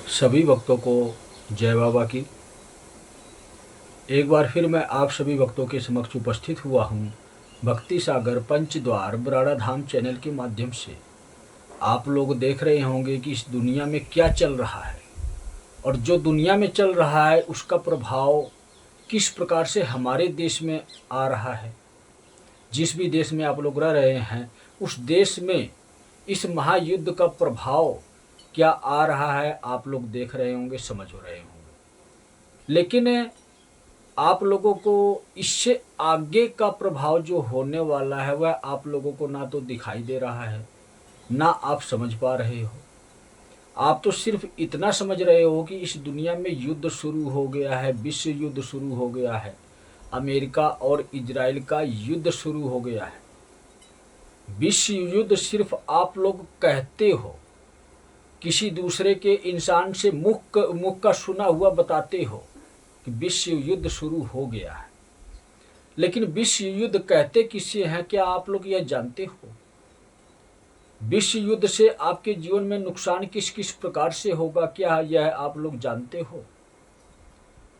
सभी भक्तों को जय बाबा की। एक बार फिर मैं आप सभी भक्तों के समक्ष उपस्थित हुआ हूँ भक्ति सागर पंचद्वार बराड़ा धाम चैनल के माध्यम से। आप लोग देख रहे होंगे कि इस दुनिया में क्या चल रहा है और जो दुनिया में चल रहा है उसका प्रभाव किस प्रकार से हमारे देश में आ रहा है। जिस भी देश में आप लोग रह रहे हैं उस देश में इस महायुद्ध का प्रभाव क्या आ रहा है आप लोग देख रहे होंगे, समझ रहे होंगे। लेकिन आप लोगों को इससे आगे का प्रभाव जो होने वाला है वह आप लोगों को ना तो दिखाई दे रहा है ना आप समझ पा रहे हो। आप तो सिर्फ इतना समझ रहे हो कि इस दुनिया में युद्ध शुरू हो गया है, विश्व युद्ध शुरू हो गया है, अमेरिका और इजराइल का युद्ध शुरू हो गया है। विश्व युद्ध सिर्फ आप लोग कहते हो, किसी दूसरे के इंसान से मुख का सुना हुआ बताते हो कि विश्व युद्ध शुरू हो गया है, लेकिन विश्व युद्ध कहते किससे हैं क्या आप लोग यह जानते हो? विश्व युद्ध से आपके जीवन में नुकसान किस किस प्रकार से होगा क्या यह आप लोग जानते हो?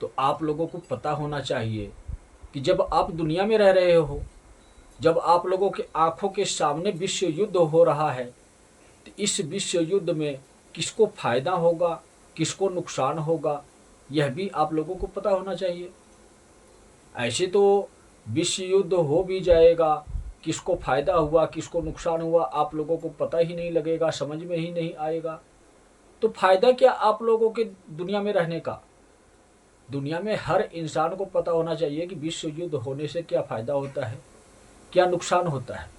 तो आप लोगों को पता होना चाहिए कि जब आप दुनिया में रह रहे हो, जब आप लोगों के आंखों के सामने विश्व युद्ध हो रहा है, तो इस विश्व युद्ध में किसको फायदा होगा, किसको नुकसान होगा, यह भी आप लोगों को पता होना चाहिए। ऐसे तो विश्व युद्ध हो भी जाएगा, किसको फायदा हुआ किसको नुकसान हुआ आप लोगों को पता ही नहीं लगेगा, समझ में ही नहीं आएगा। तो फायदा क्या आप लोगों के दुनिया में रहने का? दुनिया में हर इंसान को पता होना चाहिए कि विश्व युद्ध होने से क्या फायदा होता है, क्या नुकसान होता है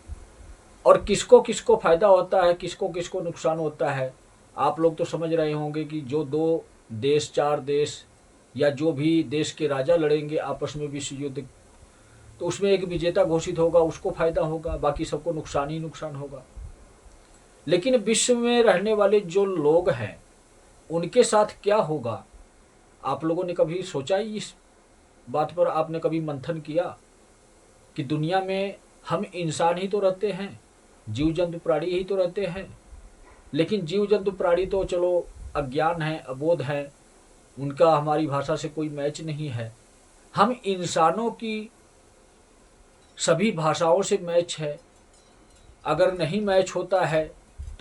और किसको किसको फायदा होता है, किसको किसको नुकसान होता है। आप लोग तो समझ रहे होंगे कि जो 2 देश 4 देश या जो भी देश के राजा लड़ेंगे आपस में विश्व युद्ध, तो उसमें एक विजेता घोषित होगा, उसको फायदा होगा, बाकी सबको नुकसान ही नुकसान होगा। लेकिन विश्व में रहने वाले जो लोग हैं उनके साथ क्या होगा? आप लोगों ने कभी सोचा ही इस बात पर? आपने कभी मंथन किया कि दुनिया में हम इंसान ही तो रहते हैं, जीव जंतु प्राणी ही तो रहते हैं, लेकिन जीव जंतु प्राणी तो चलो अज्ञान है, अबोध है, उनका हमारी भाषा से कोई मैच नहीं है। हम इंसानों की सभी भाषाओं से मैच है। अगर नहीं मैच होता है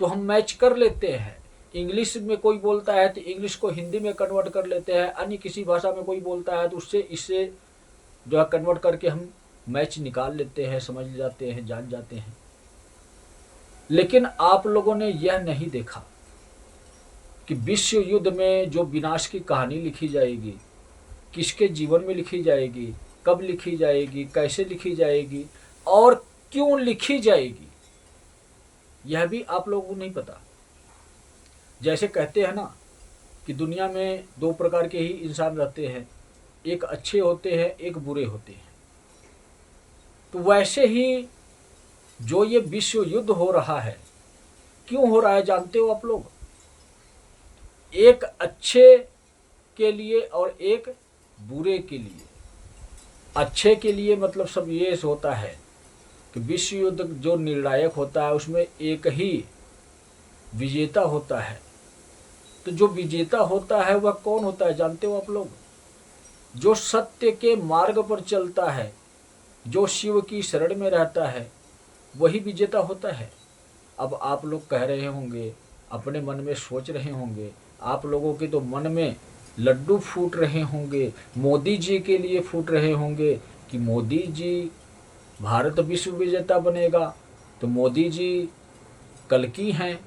तो हम मैच कर लेते हैं। इंग्लिश में कोई बोलता है तो इंग्लिश को हिंदी में कन्वर्ट कर लेते हैं, अन्य किसी भाषा में कोई बोलता है तो उससे इससे जो है कन्वर्ट करके हम मैच निकाल लेते हैं, समझ जाते हैं, जान जाते हैं। लेकिन आप लोगों ने यह नहीं देखा कि विश्व युद्ध में जो विनाश की कहानी लिखी जाएगी, किसके जीवन में लिखी जाएगी, कब लिखी जाएगी, कैसे लिखी जाएगी और क्यों लिखी जाएगी, यह भी आप लोगों को नहीं पता। जैसे कहते हैं ना कि दुनिया में 2 प्रकार के ही इंसान रहते हैं, एक अच्छे होते हैं, एक बुरे होते हैं। तो वैसे ही जो ये विश्व युद्ध हो रहा है, क्यों हो रहा है जानते हो आप लोग? एक अच्छे के लिए और एक बुरे के लिए। अच्छे के लिए मतलब सब ये होता है कि विश्व युद्ध जो निर्णायक होता है उसमें एक ही विजेता होता है। तो जो विजेता होता है वह कौन होता है जानते हो आप लोग? जो सत्य के मार्ग पर चलता है, जो शिव की शरण में रहता है, वही विजेता होता है। अब आप लोग कह रहे होंगे, अपने मन में सोच रहे होंगे, आप लोगों के तो मन में लड्डू फूट रहे होंगे, मोदी जी के लिए फूट रहे होंगे कि मोदी जी भारत विश्व विजेता बनेगा, तो मोदी जी कल्कि हैं,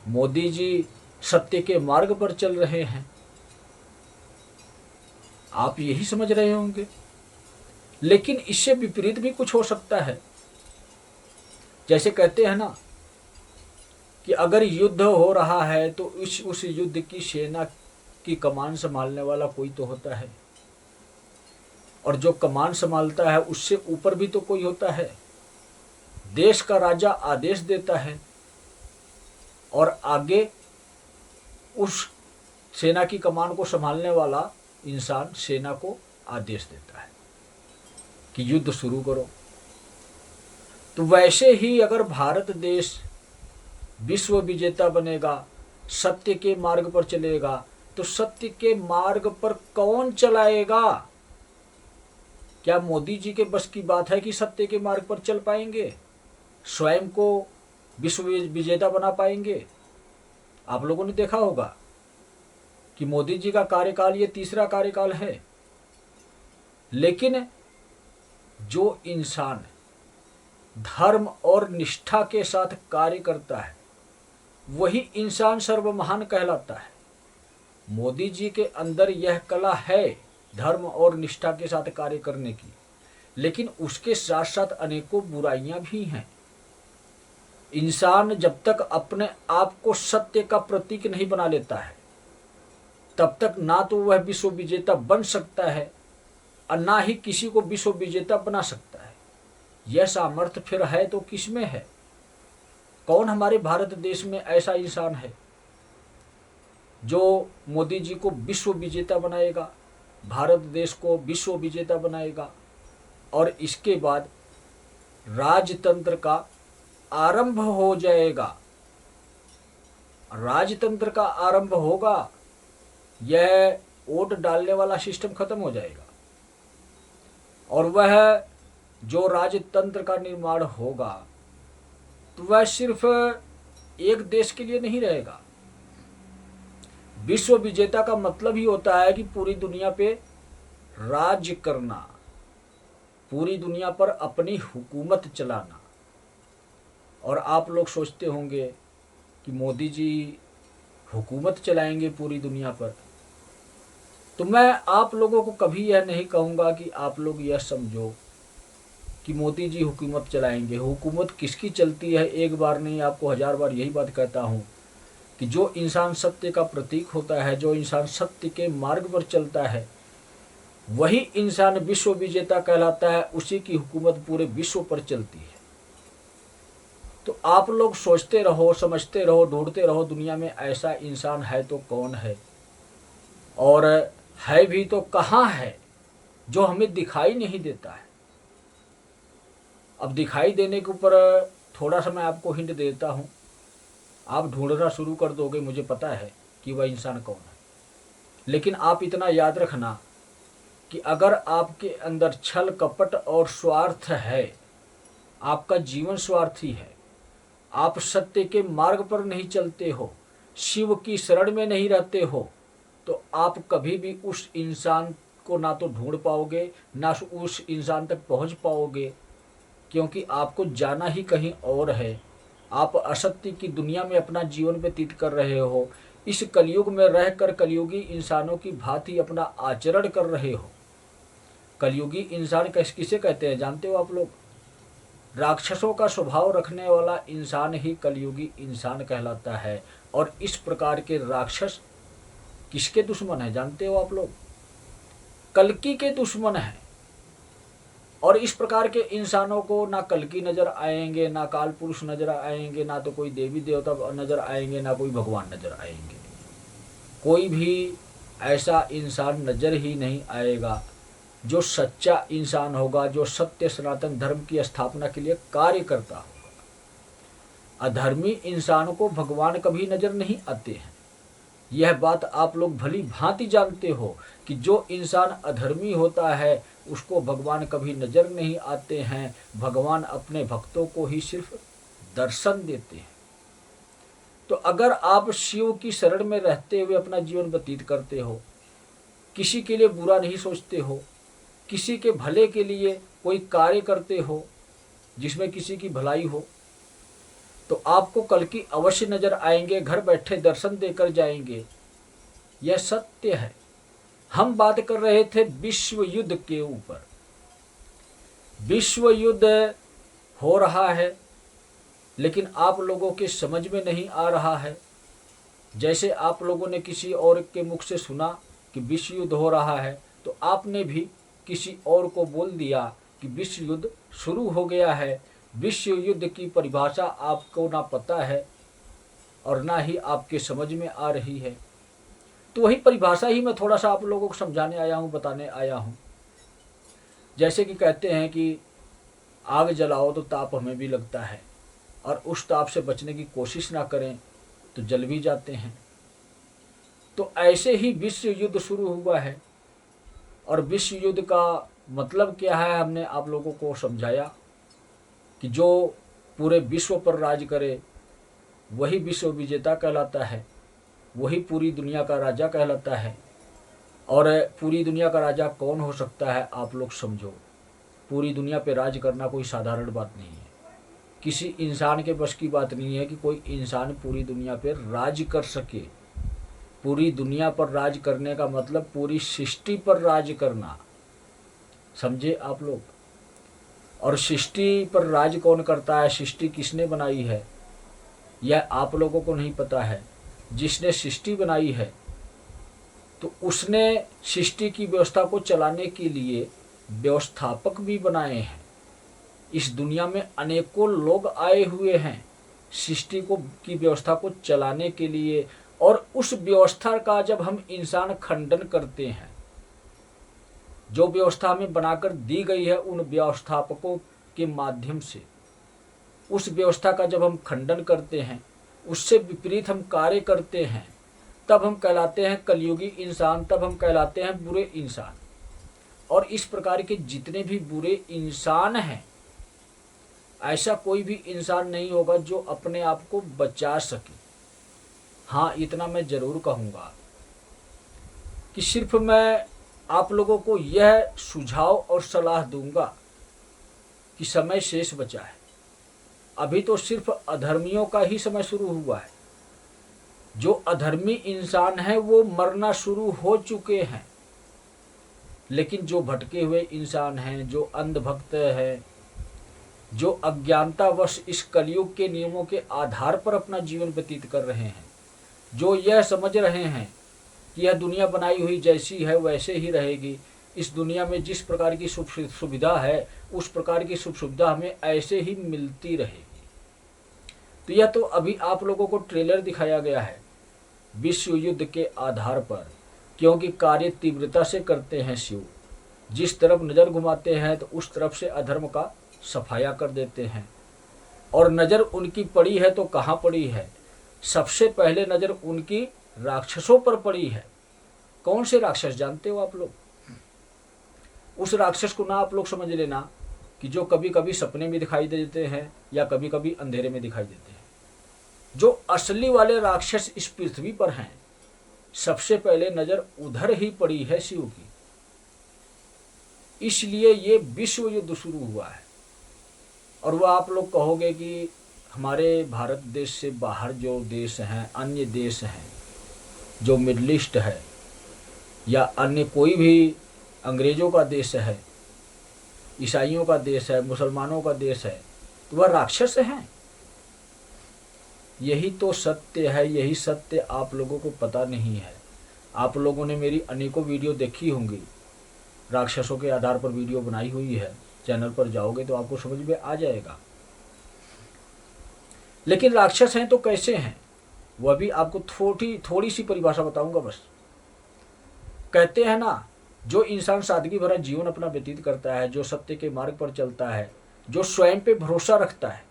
मोदी जी सत्य के मार्ग पर चल रहे हैं। आप यही समझ रहे होंगे, लेकिन इससे विपरीत भी कुछ हो सकता है। जैसे कहते हैं ना कि अगर युद्ध हो रहा है तो उस युद्ध की सेना की कमान संभालने वाला कोई तो होता है, और जो कमान संभालता है उससे ऊपर भी तो कोई होता है। देश का राजा आदेश देता है और आगे उस सेना की कमान को संभालने वाला इंसान सेना को आदेश देता है कि युद्ध शुरू करो। तो वैसे ही अगर भारत देश विश्व विजेता बनेगा सत्य के मार्ग पर चलेगा, तो सत्य के मार्ग पर कौन चलाएगा? क्या मोदी जी के बस की बात है कि सत्य के मार्ग पर चल पाएंगे, स्वयं को विश्व विजेता बना पाएंगे? आप लोगों ने देखा होगा कि मोदी जी का कार्यकाल ये तीसरा कार्यकाल है, लेकिन जो इंसान धर्म और निष्ठा के साथ कार्य करता है वही इंसान सर्वमहान कहलाता है। मोदी जी के अंदर यह कला है धर्म और निष्ठा के साथ कार्य करने की, लेकिन उसके साथ साथ अनेकों बुराइयां भी हैं। इंसान जब तक अपने आप को सत्य का प्रतीक नहीं बना लेता है तब तक ना तो वह विश्व विजेता बन सकता है और ना ही किसी को विश्व विजेता बना सकता है। यह सामर्थ्य फिर है तो किसमें है? कौन हमारे भारत देश में ऐसा इंसान है जो मोदी जी को विश्व विजेता बनाएगा, भारत देश को विश्व विजेता बनाएगा और इसके बाद राजतंत्र का आरंभ हो जाएगा? राजतंत्र का आरंभ होगा, यह वोट डालने वाला सिस्टम खत्म हो जाएगा और वह जो राजतंत्र का निर्माण होगा तो वह सिर्फ एक देश के लिए नहीं रहेगा। विश्व विजेता का मतलब ही होता है कि पूरी दुनिया पे राज करना, पूरी दुनिया पर अपनी हुकूमत चलाना। और आप लोग सोचते होंगे कि मोदी जी हुकूमत चलाएंगे पूरी दुनिया पर, तो मैं आप लोगों को कभी यह नहीं कहूँगा कि आप लोग यह समझो कि मोदी जी हुकूमत चलाएंगे। हुकूमत किसकी चलती है? एक बार नहीं, आपको 1000 बार यही बात कहता हूँ कि जो इंसान सत्य का प्रतीक होता है, जो इंसान सत्य के मार्ग पर चलता है, वही इंसान विश्व विजेता कहलाता है। उसी की हुकूमत पूरे विश्व पर चलती है। तो आप लोग सोचते रहो, समझते रहो, ढूंढते रहो दुनिया में ऐसा इंसान है तो कौन है, और है भी तो कहाँ है जो हमें दिखाई नहीं देता है। अब दिखाई देने के ऊपर थोड़ा सा मैं आपको हिंट देता हूँ, आप ढूंढना शुरू कर दोगे, मुझे पता है कि वह इंसान कौन है। लेकिन आप इतना याद रखना कि अगर आपके अंदर छल कपट और स्वार्थ है, आपका जीवन स्वार्थी है, आप सत्य के मार्ग पर नहीं चलते हो, शिव की शरण में नहीं रहते हो, तो आप कभी भी उस इंसान को ना तो ढूंढ पाओगे, ना उस इंसान तक पहुंच पाओगे, क्योंकि आपको जाना ही कहीं और है। आप असत्य की दुनिया में अपना जीवन व्यतीत कर रहे हो। इस कलयुग में रहकर कलयुगी इंसानों की भांति अपना आचरण कर रहे हो। कलयुगी इंसान किसे कहते हैं जानते हो आप लोग? राक्षसों का स्वभाव रखने वाला इंसान ही कलयुगी इंसान कहलाता है। और इस प्रकार के राक्षस किसके दुश्मन है जानते हो आप लोग? कल्कि के दुश्मन है। और इस प्रकार के इंसानों को ना कल्कि नजर आएंगे, ना काल पुरुष नजर आएंगे, ना तो कोई देवी देवता नजर आएंगे, ना कोई भगवान नजर आएंगे। कोई भी ऐसा इंसान नजर ही नहीं आएगा जो सच्चा इंसान होगा, जो सत्य सनातन धर्म की स्थापना के लिए कार्य करता होगा। अधर्मी इंसान को भगवान कभी नजर नहीं आते हैं। यह बात आप लोग भली भांति जानते हो कि जो इंसान अधर्मी होता है उसको भगवान कभी नजर नहीं आते हैं। भगवान अपने भक्तों को ही सिर्फ दर्शन देते हैं। तो अगर आप शिव की शरण में रहते हुए अपना जीवन व्यतीत करते हो, किसी के लिए बुरा नहीं सोचते हो, किसी के भले के लिए कोई कार्य करते हो जिसमें किसी की भलाई हो, तो आपको कल की अवश्य नजर आएंगे, घर बैठे दर्शन देकर जाएंगे। यह सत्य है। हम बात कर रहे थे विश्व युद्ध के ऊपर। विश्व युद्ध हो रहा है लेकिन आप लोगों के समझ में नहीं आ रहा है। जैसे आप लोगों ने किसी और के मुख से सुना कि विश्व युद्ध हो रहा है, तो आपने भी किसी और को बोल दिया कि विश्व युद्ध शुरू हो गया है। विश्व युद्ध की परिभाषा आपको ना पता है और ना ही आपके समझ में आ रही है। तो वही परिभाषा ही मैं थोड़ा सा आप लोगों को समझाने आया हूँ, बताने आया हूँ। जैसे कि कहते हैं कि आग जलाओ तो ताप हमें भी लगता है, और उस ताप से बचने की कोशिश ना करें तो जल भी जाते हैं। तो ऐसे ही विश्व युद्ध शुरू हुआ है। और विश्व युद्ध का मतलब क्या है हमने आप लोगों को समझाया कि जो पूरे विश्व पर राज करे वही विश्व विजेता कहलाता है, वही पूरी दुनिया का राजा कहलाता है। और पूरी दुनिया का राजा कौन हो सकता है आप लोग समझो। पूरी दुनिया पे राज करना कोई साधारण बात नहीं है, किसी इंसान के बस की बात नहीं है कि कोई इंसान पूरी दुनिया पे राज कर सके। पूरी दुनिया पर राज करने का मतलब पूरी सृष्टि पर राज करना, समझे आप लोग। और सृष्टि पर राज कौन करता है, सृष्टि किसने बनाई है यह आप लोगों को नहीं पता है। जिसने सृष्टि बनाई है तो उसने सृष्टि की व्यवस्था को चलाने के लिए व्यवस्थापक भी बनाए हैं। इस दुनिया में अनेकों लोग आए हुए हैं सृष्टि को की व्यवस्था को चलाने के लिए। और उस व्यवस्था का जब हम इंसान खंडन करते हैं, जो व्यवस्था हमें बनाकर दी गई है उन व्यवस्थापकों के माध्यम से, उस व्यवस्था का जब हम खंडन करते हैं, उससे विपरीत हम कार्य करते हैं, तब हम कहलाते हैं कलयुगी इंसान, तब हम कहलाते हैं बुरे इंसान। और इस प्रकार के जितने भी बुरे इंसान हैं, ऐसा कोई भी इंसान नहीं होगा जो अपने आप को बचा सके। हाँ, इतना मैं ज़रूर कहूँगा कि सिर्फ मैं आप लोगों को यह सुझाव और सलाह दूंगा कि समय शेष बचा है। अभी तो सिर्फ अधर्मियों का ही समय शुरू हुआ है। जो अधर्मी इंसान हैं वो मरना शुरू हो चुके हैं, लेकिन जो भटके हुए इंसान हैं, जो अंधभक्त हैं, जो अज्ञानतावश इस कलयुग के नियमों के आधार पर अपना जीवन व्यतीत कर रहे हैं, जो यह समझ रहे हैं कि यह दुनिया बनाई हुई जैसी है वैसे ही रहेगी, इस दुनिया में जिस प्रकार की सुख सुविधा है उस प्रकार की सुख सुविधा हमें ऐसे ही मिलती रहेगी। तो यह तो अभी आप लोगों को ट्रेलर दिखाया गया है विश्व युद्ध के आधार पर, क्योंकि कार्य तीव्रता से करते हैं शिव। जिस तरफ नज़र घुमाते हैं तो उस तरफ से अधर्म का सफाया कर देते हैं। और नज़र उनकी पड़ी है तो कहाँ पड़ी है, सबसे पहले नज़र उनकी राक्षसों पर पड़ी है। कौन से राक्षस जानते हो आप लोग? उस राक्षस को ना आप लोग समझ लेना कि जो कभी कभी सपने में दिखाई देते हैं या कभी कभी अंधेरे में दिखाई देते हैं। जो असली वाले राक्षस इस पृथ्वी पर हैं, सबसे पहले नज़र उधर ही पड़ी है शिव की। इसलिए ये विश्व युद्ध शुरू हुआ है। और वह आप लोग कहोगे कि हमारे भारत देश से बाहर जो देश हैं, अन्य देश हैं, जो मिडल ईस्ट है या अन्य कोई भी अंग्रेज़ों का देश है, ईसाइयों का देश है, मुसलमानों का देश है, तो वह राक्षस हैं। यही तो सत्य है, यही सत्य आप लोगों को पता नहीं है। आप लोगों ने मेरी अनेकों वीडियो देखी होंगी, राक्षसों के आधार पर वीडियो बनाई हुई है, चैनल पर जाओगे तो आपको समझ में आ जाएगा। लेकिन राक्षस हैं तो कैसे हैं, वह भी आपको थोड़ी सी परिभाषा बताऊंगा बस। कहते हैं ना, जो इंसान सादगी भरा जीवन अपना व्यतीत करता है, जो सत्य के मार्ग पर चलता है, जो स्वयं पे भरोसा रखता है,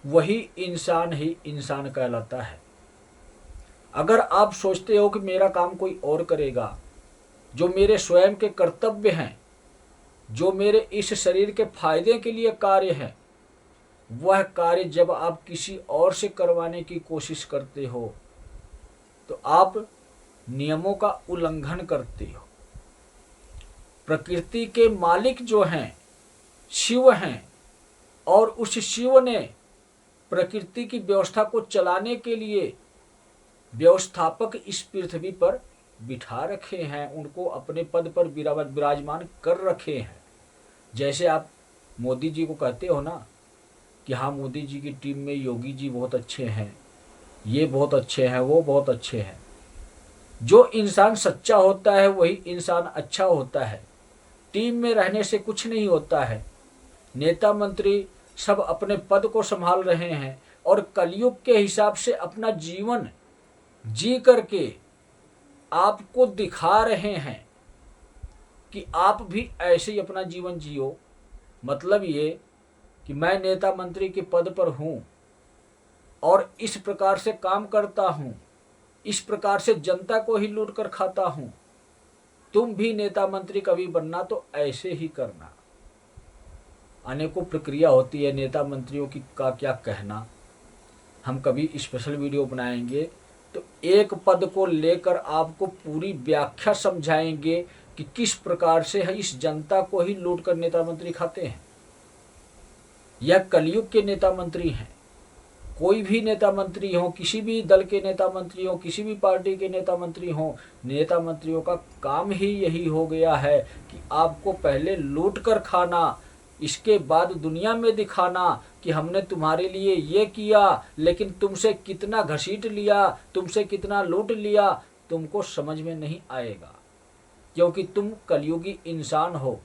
वही इंसान ही इंसान कहलाता है। अगर आप सोचते हो कि मेरा काम कोई और करेगा, जो मेरे स्वयं के कर्तव्य हैं, जो मेरे इस शरीर के फायदे के लिए कार्य है, वह कार्य जब आप किसी और से करवाने की कोशिश करते हो तो आप नियमों का उल्लंघन करते हो। प्रकृति के मालिक जो हैं शिव हैं, और उस शिव ने प्रकृति की व्यवस्था को चलाने के लिए व्यवस्थापक इस पृथ्वी पर बिठा रखे हैं, उनको अपने पद पर विराजमान कर रखे हैं। जैसे आप मोदी जी को कहते हो ना कि हाँ, मोदी जी की टीम में योगी जी बहुत अच्छे हैं, ये बहुत अच्छे हैं, वो बहुत अच्छे हैं। जो इंसान सच्चा होता है वही इंसान अच्छा होता है। टीम में रहने से कुछ नहीं होता है। नेता मंत्री सब अपने पद को संभाल रहे हैं और कलयुग के हिसाब से अपना जीवन जी करके आपको दिखा रहे हैं कि आप भी ऐसे ही अपना जीवन जियो। मतलब ये कि मैं नेता मंत्री के पद पर हूँ, और इस प्रकार से काम करता हूँ, इस प्रकार से जनता को ही लूट कर खाता हूँ। तुम भी नेता मंत्री कभी बनना तो ऐसे ही करना। अनेकों प्रक्रिया होती है नेता मंत्रियों की, का क्या कहना। हम कभी स्पेशल वीडियो बनाएंगे तो एक पद को लेकर आपको पूरी व्याख्या समझाएंगे कि किस प्रकार से इस जनता को ही लूट कर नेता मंत्री खाते हैं। यह कलयुग के नेता मंत्री हैं। कोई भी नेता मंत्री हो, किसी भी दल के नेता मंत्री हो, किसी भी पार्टी के नेता मंत्री हो, नेता मंत्रियों का काम ही यही हो गया है कि आपको पहले लूट कर खाना, इसके बाद दुनिया में दिखाना कि हमने तुम्हारे लिए ये किया, लेकिन तुमसे कितना घसीट लिया, तुमसे कितना लूट लिया, तुमको समझ में नहीं आएगा क्योंकि तुम कलयुगी इंसान हो।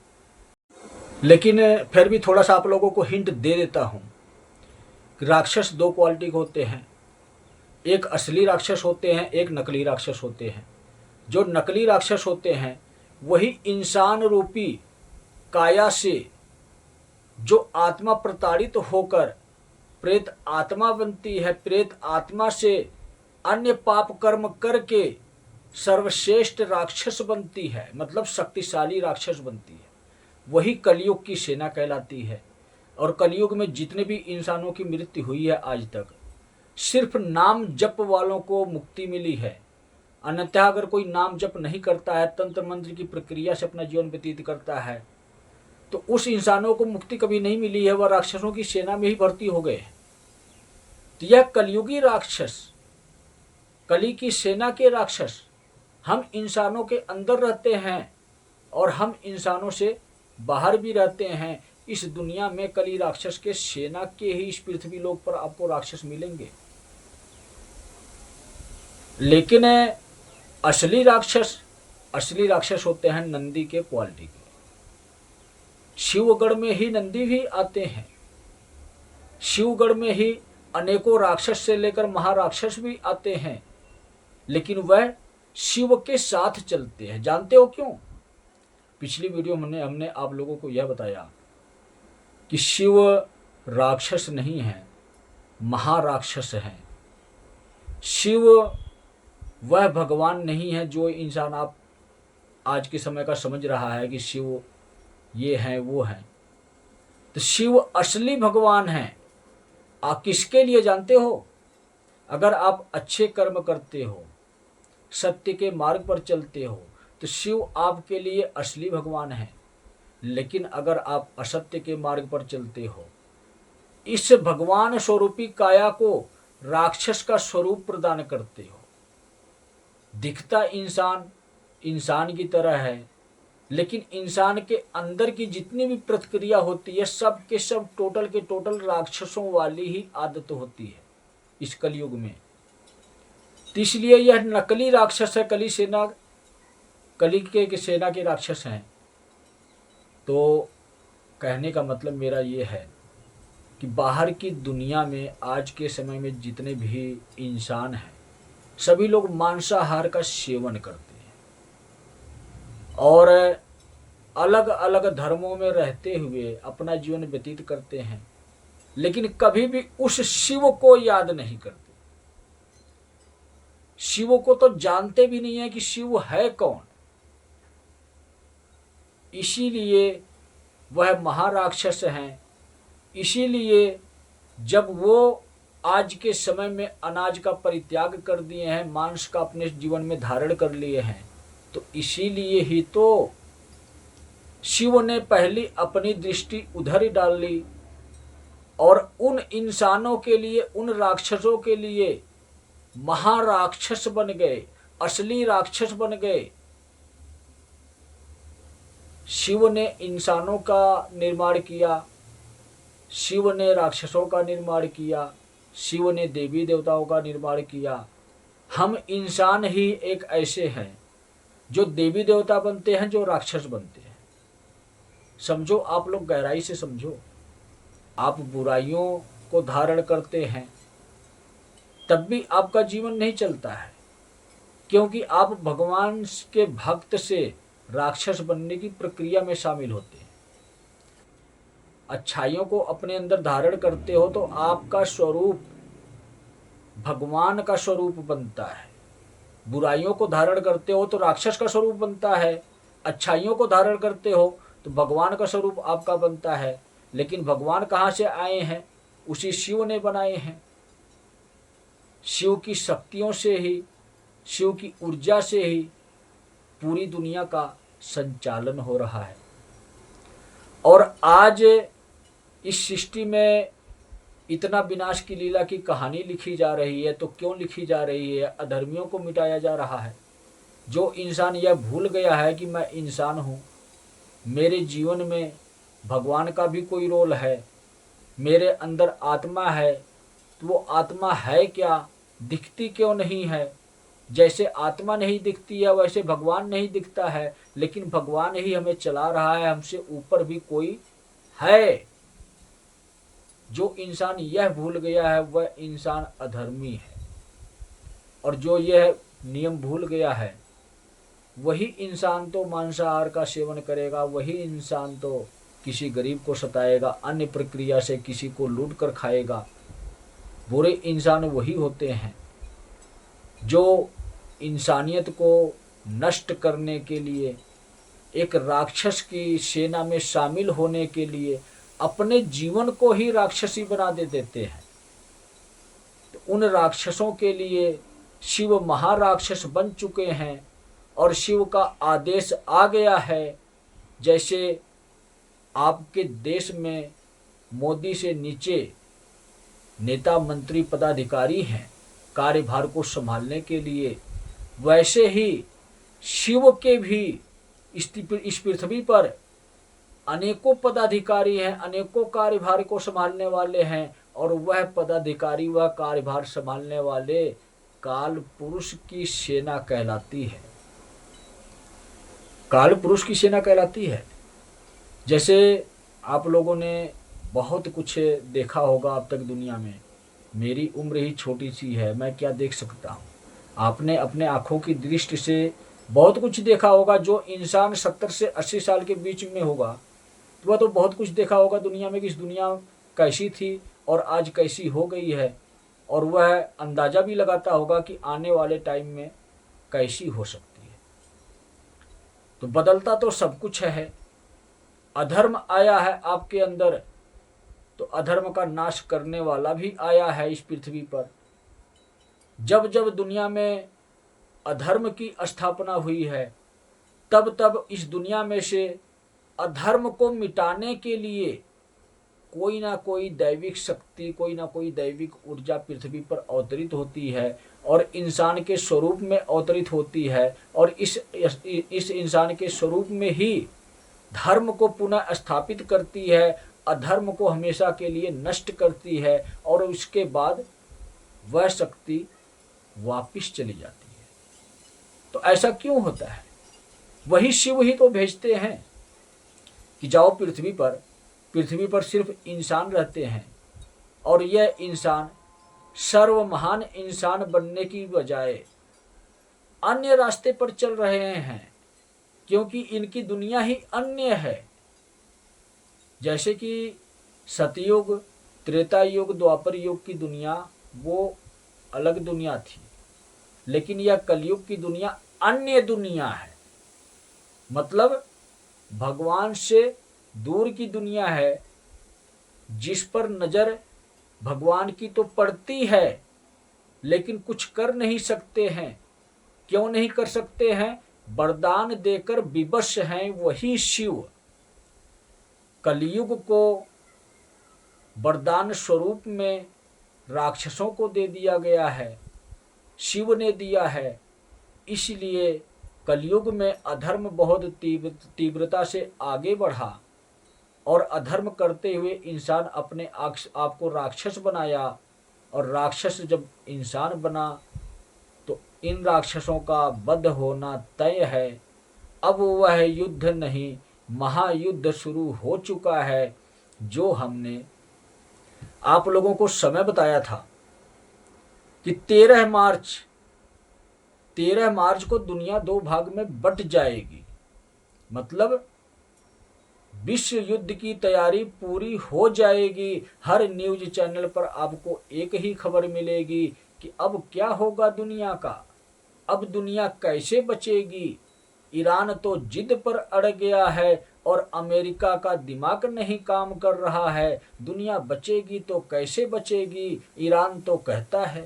लेकिन फिर भी थोड़ा सा आप लोगों को हिंट दे देता हूँ। राक्षस दो क्वालिटी के होते हैं, एक असली राक्षस होते हैं, एक नकली राक्षस होते हैं। जो नकली राक्षस होते हैं वही इंसान रूपी काया से जो आत्मा प्रताड़ित होकर प्रेत आत्मा बनती है, प्रेत आत्मा से अन्य पाप कर्म करके सर्वश्रेष्ठ राक्षस बनती है, मतलब शक्तिशाली राक्षस बनती है। वही कलयुग की सेना कहलाती है। और कलयुग में जितने भी इंसानों की मृत्यु हुई है आज तक, सिर्फ नाम जप वालों को मुक्ति मिली है। अन्यथा अगर कोई नाम जप नहीं करता है, तंत्र मंत्र की प्रक्रिया से अपना जीवन व्यतीत करता है, तो उस इंसानों को मुक्ति कभी नहीं मिली है। वह राक्षसों की सेना में ही भर्ती हो गए। तो यह कलयुगी राक्षस, कली की सेना के राक्षस हम इंसानों के अंदर रहते हैं और हम इंसानों से बाहर भी रहते हैं। इस दुनिया में कली राक्षस के सेना के ही इस पृथ्वी लोक पर आपको राक्षस मिलेंगे। लेकिन असली राक्षस होते हैं नंदी के क्वालिटी के। शिवगढ़ में ही नंदी भी आते हैं, शिवगढ़ में ही अनेकों राक्षस से लेकर महाराक्षस भी आते हैं, लेकिन वह शिव के साथ चलते हैं। जानते हो क्यों? पिछली वीडियो में हमने आप लोगों को यह बताया कि शिव राक्षस नहीं है, महाराक्षस है। शिव वह भगवान नहीं है जो इंसान आप आज के समय का समझ रहा है कि शिव ये हैं वो हैं। तो शिव असली भगवान हैं। आप किसके लिए जानते हो? अगर आप अच्छे कर्म करते हो, सत्य के मार्ग पर चलते हो, तो शिव आपके लिए असली भगवान है। लेकिन अगर आप असत्य के मार्ग पर चलते हो, इस भगवान स्वरूपी काया को राक्षस का स्वरूप प्रदान करते हो। दिखता इंसान की तरह है, लेकिन इंसान के अंदर की जितनी भी प्रतिक्रिया होती है, सब के सब टोटल के टोटल राक्षसों वाली ही आदत होती है इस कलयुग में। तो इसलिए यह नकली राक्षस है, कली के सेना के राक्षस हैं। तो कहने का मतलब मेरा ये है कि बाहर की दुनिया में आज के समय में जितने भी इंसान हैं, सभी लोग मांसाहार का सेवन करते हैं और अलग अलग धर्मों में रहते हुए अपना जीवन व्यतीत करते हैं, लेकिन कभी भी उस शिव को याद नहीं करते। शिव को तो जानते भी नहीं है कि शिव है कौन। इसीलिए वह महाराक्षस हैं। इसीलिए जब वो आज के समय में अनाज का परित्याग कर दिए हैं, मांस का अपने जीवन में धारण कर लिए हैं, तो इसीलिए ही तो शिव ने पहली अपनी दृष्टि उधर ही डाल ली और उन इंसानों के लिए, उन राक्षसों के लिए महाराक्षस बन गए, असली राक्षस बन गए। शिव ने इंसानों का निर्माण किया, शिव ने राक्षसों का निर्माण किया, शिव ने देवी देवताओं का निर्माण किया। हम इंसान ही एक ऐसे हैं जो देवी देवता बनते हैं, जो राक्षस बनते हैं। समझो, आप लोग गहराई से समझो। आप बुराइयों को धारण करते हैं तब भी आपका जीवन नहीं चलता है, क्योंकि आप भगवान के भक्त से राक्षस बनने की प्रक्रिया में शामिल होते हैं। अच्छाइयों को अपने अंदर धारण करते हो तो आपका स्वरूप भगवान का स्वरूप बनता है। बुराइयों को धारण करते हो तो राक्षस का स्वरूप बनता है, अच्छाइयों को धारण करते हो तो भगवान का स्वरूप आपका बनता है। लेकिन भगवान कहाँ से आए हैं? उसी शिव ने बनाए हैं। शिव की शक्तियों से ही, शिव की ऊर्जा से ही पूरी दुनिया का संचालन हो रहा है। और आज इस सृष्टि में इतना विनाश की लीला की कहानी लिखी जा रही है, तो क्यों लिखी जा रही है? अधर्मियों को मिटाया जा रहा है। जो इंसान यह भूल गया है कि मैं इंसान हूँ, मेरे जीवन में भगवान का भी कोई रोल है, मेरे अंदर आत्मा है, तो वो आत्मा है क्या, दिखती क्यों नहीं है? जैसे आत्मा नहीं दिखती है वैसे भगवान नहीं दिखता है, लेकिन भगवान ही हमें चला रहा है, हमसे ऊपर भी कोई है। जो इंसान यह भूल गया है वह इंसान अधर्मी है, और जो यह नियम भूल गया है वही इंसान तो मांसाहार का सेवन करेगा, वही इंसान तो किसी गरीब को सताएगा, अन्य प्रक्रिया से किसी को लूट कर खाएगा। बुरे इंसान वही होते हैं जो इंसानियत को नष्ट करने के लिए, एक राक्षस की सेना में शामिल होने के लिए अपने जीवन को ही राक्षसी बना देते हैं। तो उन राक्षसों के लिए शिव महाराक्षस बन चुके हैं और शिव का आदेश आ गया है। जैसे आपके देश में मोदी से नीचे नेता मंत्री पदाधिकारी हैं कार्यभार को संभालने के लिए, वैसे ही शिव के भी इस पृथ्वी पर अनेकों पदाधिकारी हैं, अनेकों कार्यभार को संभालने वाले हैं, और वह पदाधिकारी व कार्यभार संभालने वाले काल पुरुष की सेना कहलाती है। काल पुरुष की सेना कहलाती है। जैसे आप लोगों ने बहुत कुछ देखा होगा अब तक दुनिया में। मेरी उम्र ही छोटी सी है, मैं क्या देख सकता हूँ। आपने अपने आँखों की दृष्टि से बहुत कुछ देखा होगा। जो इंसान 70 से 80 साल के बीच में होगा तो वह तो बहुत कुछ देखा होगा दुनिया में कि इस दुनिया कैसी थी और आज कैसी हो गई है, और वह अंदाज़ा भी लगाता होगा कि आने वाले टाइम में कैसी हो सकती है। तो बदलता तो सब कुछ है। अधर्म आया है आपके अंदर तो अधर्म का नाश करने वाला भी आया है इस पृथ्वी पर। जब जब दुनिया में अधर्म की स्थापना हुई है, तब तब इस दुनिया में से अधर्म को मिटाने के लिए कोई ना कोई दैविक शक्ति, कोई ना कोई दैविक ऊर्जा पृथ्वी पर अवतरित होती है और इंसान के स्वरूप में अवतरित होती है, और इस इंसान के स्वरूप में ही धर्म को पुनः स्थापित करती है, अधर्म को हमेशा के लिए नष्ट करती है, और उसके बाद वह शक्ति वापिस चली जाती है। तो ऐसा क्यों होता है? वही शिव ही तो भेजते हैं कि जाओ पृथ्वी पर सिर्फ इंसान रहते हैं, और यह इंसान सर्व महान इंसान बनने की बजाय अन्य रास्ते पर चल रहे हैं, क्योंकि इनकी दुनिया ही अन्य है। जैसे कि सतयुग, त्रेता युग, द्वापर युग की दुनिया वो अलग दुनिया थी, लेकिन यह कलयुग की दुनिया अन्य दुनिया है। मतलब भगवान से दूर की दुनिया है, जिस पर नज़र भगवान की तो पड़ती है, लेकिन कुछ कर नहीं सकते हैं। क्यों नहीं कर सकते हैं? वरदान देकर विवश हैं वही शिव। कलयुग को वरदान स्वरूप में राक्षसों को दे दिया गया है, शिव ने दिया है। इसलिए कलयुग में अधर्म बहुत तीव्रता से आगे बढ़ा, और अधर्म करते हुए इंसान अपने आप को राक्षस बनाया, और राक्षस जब इंसान बना तो इन राक्षसों का वध होना तय है। अब वह युद्ध नहीं, महायुद्ध शुरू हो चुका है। जो हमने आप लोगों को समय बताया था कि 13 मार्च को दुनिया 2 भाग में बट जाएगी। मतलब विश्व युद्ध की तैयारी पूरी हो जाएगी। हर न्यूज चैनल पर आपको एक ही खबर मिलेगी कि अब क्या होगा दुनिया का, अब दुनिया कैसे बचेगी। ईरान तो जिद पर अड़ गया है और अमेरिका का दिमाग नहीं काम कर रहा है। दुनिया बचेगी तो कैसे बचेगी। ईरान तो कहता है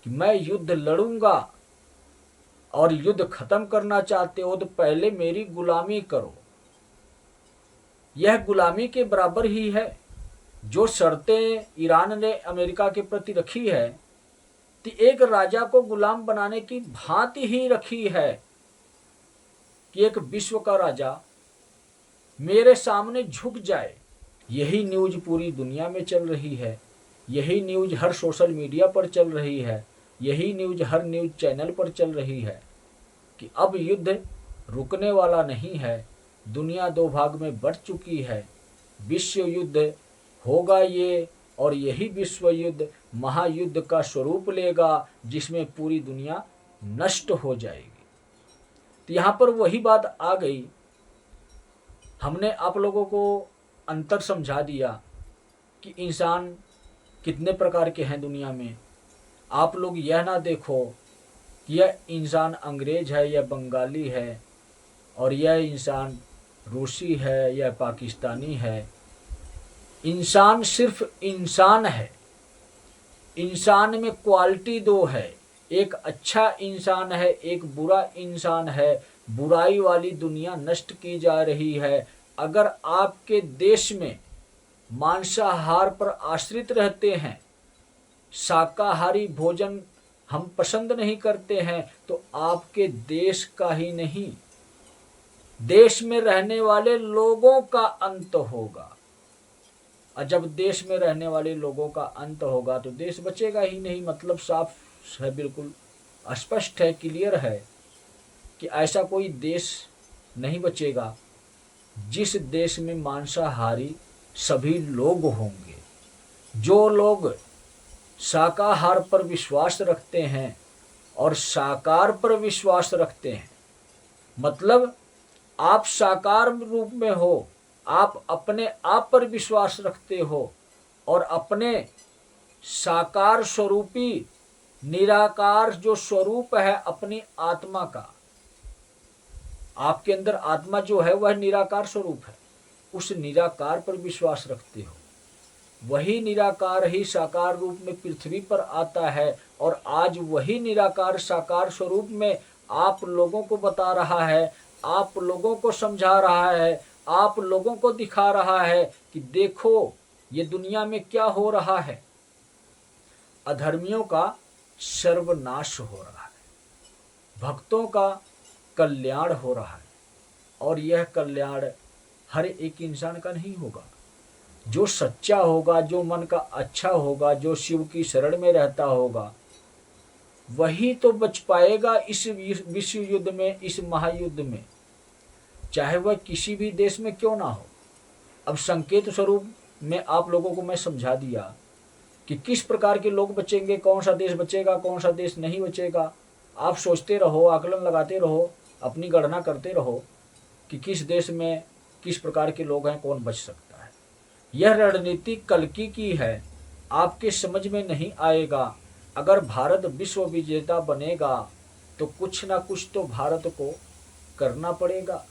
कि मैं युद्ध लड़ूंगा, और युद्ध खत्म करना चाहते हो तो पहले मेरी गुलामी करो। यह गुलामी के बराबर ही है। जो शर्तें ईरान ने अमेरिका के प्रति रखी है, तो एक राजा को गुलाम बनाने की भांति ही रखी है कि एक विश्व का राजा मेरे सामने झुक जाए। यही न्यूज पूरी दुनिया में चल रही है, यही न्यूज हर सोशल मीडिया पर चल रही है, यही न्यूज हर न्यूज चैनल पर चल रही है कि अब युद्ध रुकने वाला नहीं है। दुनिया दो भाग में बंट चुकी है। विश्व युद्ध होगा ये, और यही विश्व युद्ध महायुद्ध का स्वरूप लेगा, जिसमें पूरी दुनिया नष्ट हो जाएगी। तो यहाँ पर वही बात आ गई। हमने आप लोगों को अंतर समझा दिया कि इंसान कितने प्रकार के हैं दुनिया में। आप लोग यह ना देखो कि यह इंसान अंग्रेज है या बंगाली है, और यह इंसान रूसी है या पाकिस्तानी है। इंसान सिर्फ इंसान है। इंसान में क्वालिटी दो है, एक अच्छा इंसान है, एक बुरा इंसान है। बुराई वाली दुनिया नष्ट की जा रही है। अगर आपके देश में मांसाहार पर आश्रित रहते हैं, शाकाहारी भोजन हम पसंद नहीं करते हैं, तो आपके देश का ही नहीं, देश में रहने वाले लोगों का अंत होगा। और जब देश में रहने वाले लोगों का अंत होगा तो देश बचेगा ही नहीं। मतलब साफ है, बिल्कुल स्पष्ट है, क्लियर है कि ऐसा कोई देश नहीं बचेगा जिस देश में मांसाहारी सभी लोग होंगे। जो लोग शाकाहार पर विश्वास रखते हैं और साकार पर विश्वास रखते हैं, मतलब आप साकार रूप में हो, आप अपने आप पर विश्वास रखते हो और अपने साकार स्वरूपी निराकार जो स्वरूप है अपनी आत्मा का, आपके अंदर आत्मा जो है वह निराकार स्वरूप है, उस निराकार पर विश्वास रखते हो। वही निराकार ही साकार रूप में पृथ्वी पर आता है, और आज वही निराकार साकार स्वरूप में आप लोगों को बता रहा है, आप लोगों को समझा रहा है, आप लोगों को दिखा रहा है कि देखो ये दुनिया में क्या हो रहा है। अधर्मियों का सर्वनाश हो रहा है, भक्तों का कल्याण हो रहा है, और यह कल्याण हर एक इंसान का नहीं होगा। जो सच्चा होगा, जो मन का अच्छा होगा, जो शिव की शरण में रहता होगा, वही तो बच पाएगा इस विश्व युद्ध में, इस महायुद्ध में, चाहे वह किसी भी देश में क्यों ना हो। अब संकेत स्वरूप में आप लोगों को मैं समझा दिया कि किस प्रकार के लोग बचेंगे, कौन सा देश बचेगा, कौन सा देश नहीं बचेगा। आप सोचते रहो, आकलन लगाते रहो, अपनी गणना करते रहो कि किस देश में किस प्रकार के लोग हैं, कौन बच सकता है। यह रणनीति कल्कि की है, आपके समझ में नहीं आएगा। अगर भारत विश्व विजेता बनेगा तो कुछ ना कुछ तो भारत को करना पड़ेगा।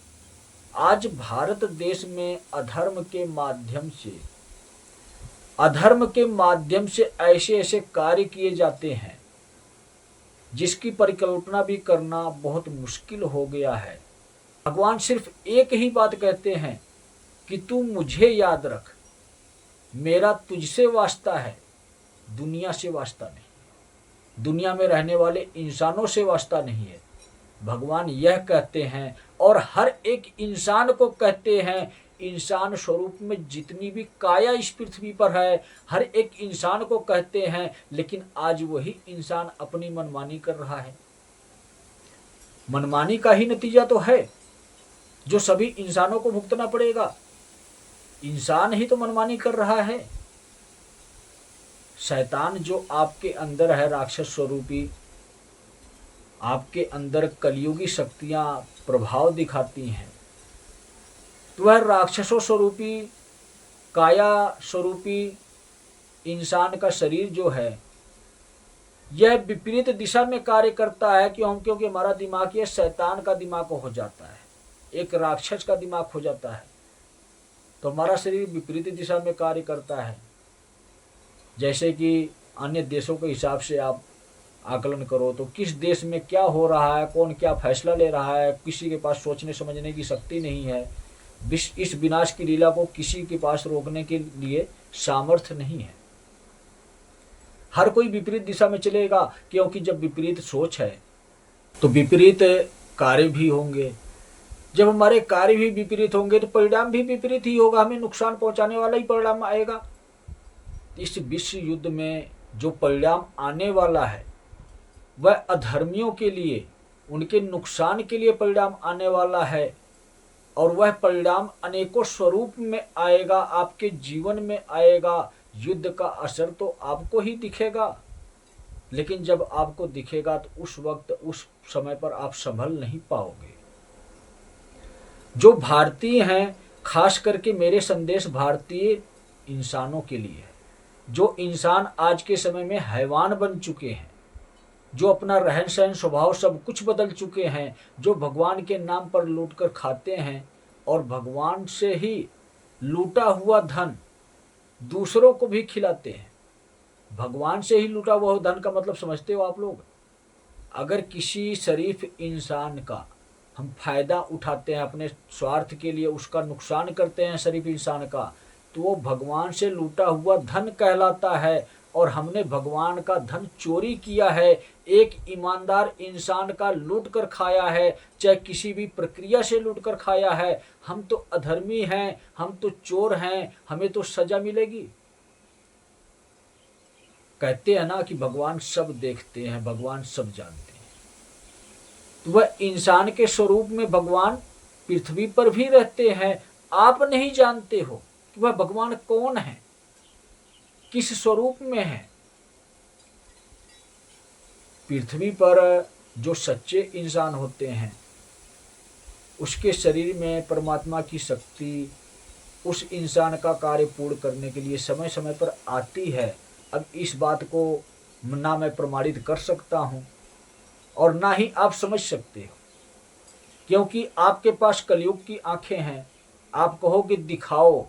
आज भारत देश में अधर्म के माध्यम से ऐसे ऐसे कार्य किए जाते हैं जिसकी परिकल्पना भी करना बहुत मुश्किल हो गया है। भगवान सिर्फ एक ही बात कहते हैं कि तू मुझे याद रख, मेरा तुझसे वास्ता है, दुनिया से वास्ता नहीं, दुनिया में रहने वाले इंसानों से वास्ता नहीं है। भगवान यह कहते हैं और हर एक इंसान को कहते हैं। इंसान स्वरूप में जितनी भी काया इस पृथ्वी पर है, हर एक इंसान को कहते हैं, लेकिन आज वही इंसान अपनी मनमानी कर रहा है। मनमानी का ही नतीजा तो है जो सभी इंसानों को भुगतना पड़ेगा। इंसान ही तो मनमानी कर रहा है। शैतान जो आपके अंदर है, राक्षस स्वरूपी, आपके अंदर कलयुगी शक्तियां प्रभाव दिखाती हैं, तो वह राक्षसों स्वरूपी, काया स्वरूपी इंसान का शरीर जो है यह विपरीत दिशा में कार्य करता है क्योंकि हमारा दिमाग ये शैतान का दिमाग हो जाता है, एक राक्षस का दिमाग हो जाता है, तो हमारा शरीर विपरीत दिशा में कार्य करता है। जैसे कि अन्य देशों के हिसाब से आप आकलन करो तो किस देश में क्या हो रहा है, कौन क्या फैसला ले रहा है, किसी के पास सोचने समझने की शक्ति नहीं है। इस विनाश की लीला को किसी के पास रोकने के लिए सामर्थ्य नहीं है। हर कोई विपरीत दिशा में चलेगा क्योंकि जब विपरीत सोच है तो विपरीत कार्य भी होंगे। जब हमारे कार्य भी विपरीत होंगे तो परिणाम भी विपरीत ही होगा, हमें नुकसान पहुंचाने वाला ही परिणाम आएगा। इस विश्व युद्ध में जो परिणाम आने वाला है वह अधर्मियों के लिए, उनके नुकसान के लिए परिणाम आने वाला है, और वह परिणाम अनेकों स्वरूप में आएगा, आपके जीवन में आएगा। युद्ध का असर तो आपको ही दिखेगा, लेकिन जब आपको दिखेगा तो उस वक्त, उस समय पर आप संभल नहीं पाओगे। जो भारतीय हैं, खास करके मेरे संदेश भारतीय इंसानों के लिए है। जो इंसान आज के समय में हैवान बन चुके हैं, जो अपना रहन सहन स्वभाव सब कुछ बदल चुके हैं, जो भगवान के नाम पर लूट कर खाते हैं और भगवान से ही लूटा हुआ धन दूसरों को भी खिलाते हैं। भगवान से ही लूटा हुआ धन का मतलब समझते हो आप लोग? अगर किसी शरीफ इंसान का हम फायदा उठाते हैं अपने स्वार्थ के लिए, उसका नुकसान करते हैं शरीफ इंसान का, तो वो भगवान से लूटा हुआ धन कहलाता है। और हमने भगवान का धन चोरी किया है, एक ईमानदार इंसान का लूट कर खाया है, चाहे किसी भी प्रक्रिया से लूट कर खाया है। हम तो अधर्मी हैं, हम तो चोर हैं, हमें तो सजा मिलेगी। कहते हैं ना कि भगवान सब देखते हैं, भगवान सब जानते हैं। तो वह इंसान के स्वरूप में भगवान पृथ्वी पर भी रहते हैं। आप नहीं जानते हो कि वह भगवान कौन है, किस स्वरूप में है। पृथ्वी पर जो सच्चे इंसान होते हैं उसके शरीर में परमात्मा की शक्ति उस इंसान का कार्य पूर्ण करने के लिए समय समय पर आती है। अब इस बात को ना मैं प्रमाणित कर सकता हूँ और ना ही आप समझ सकते हो, क्योंकि आपके पास कलयुग की आंखें हैं। आप कहोगे दिखाओ,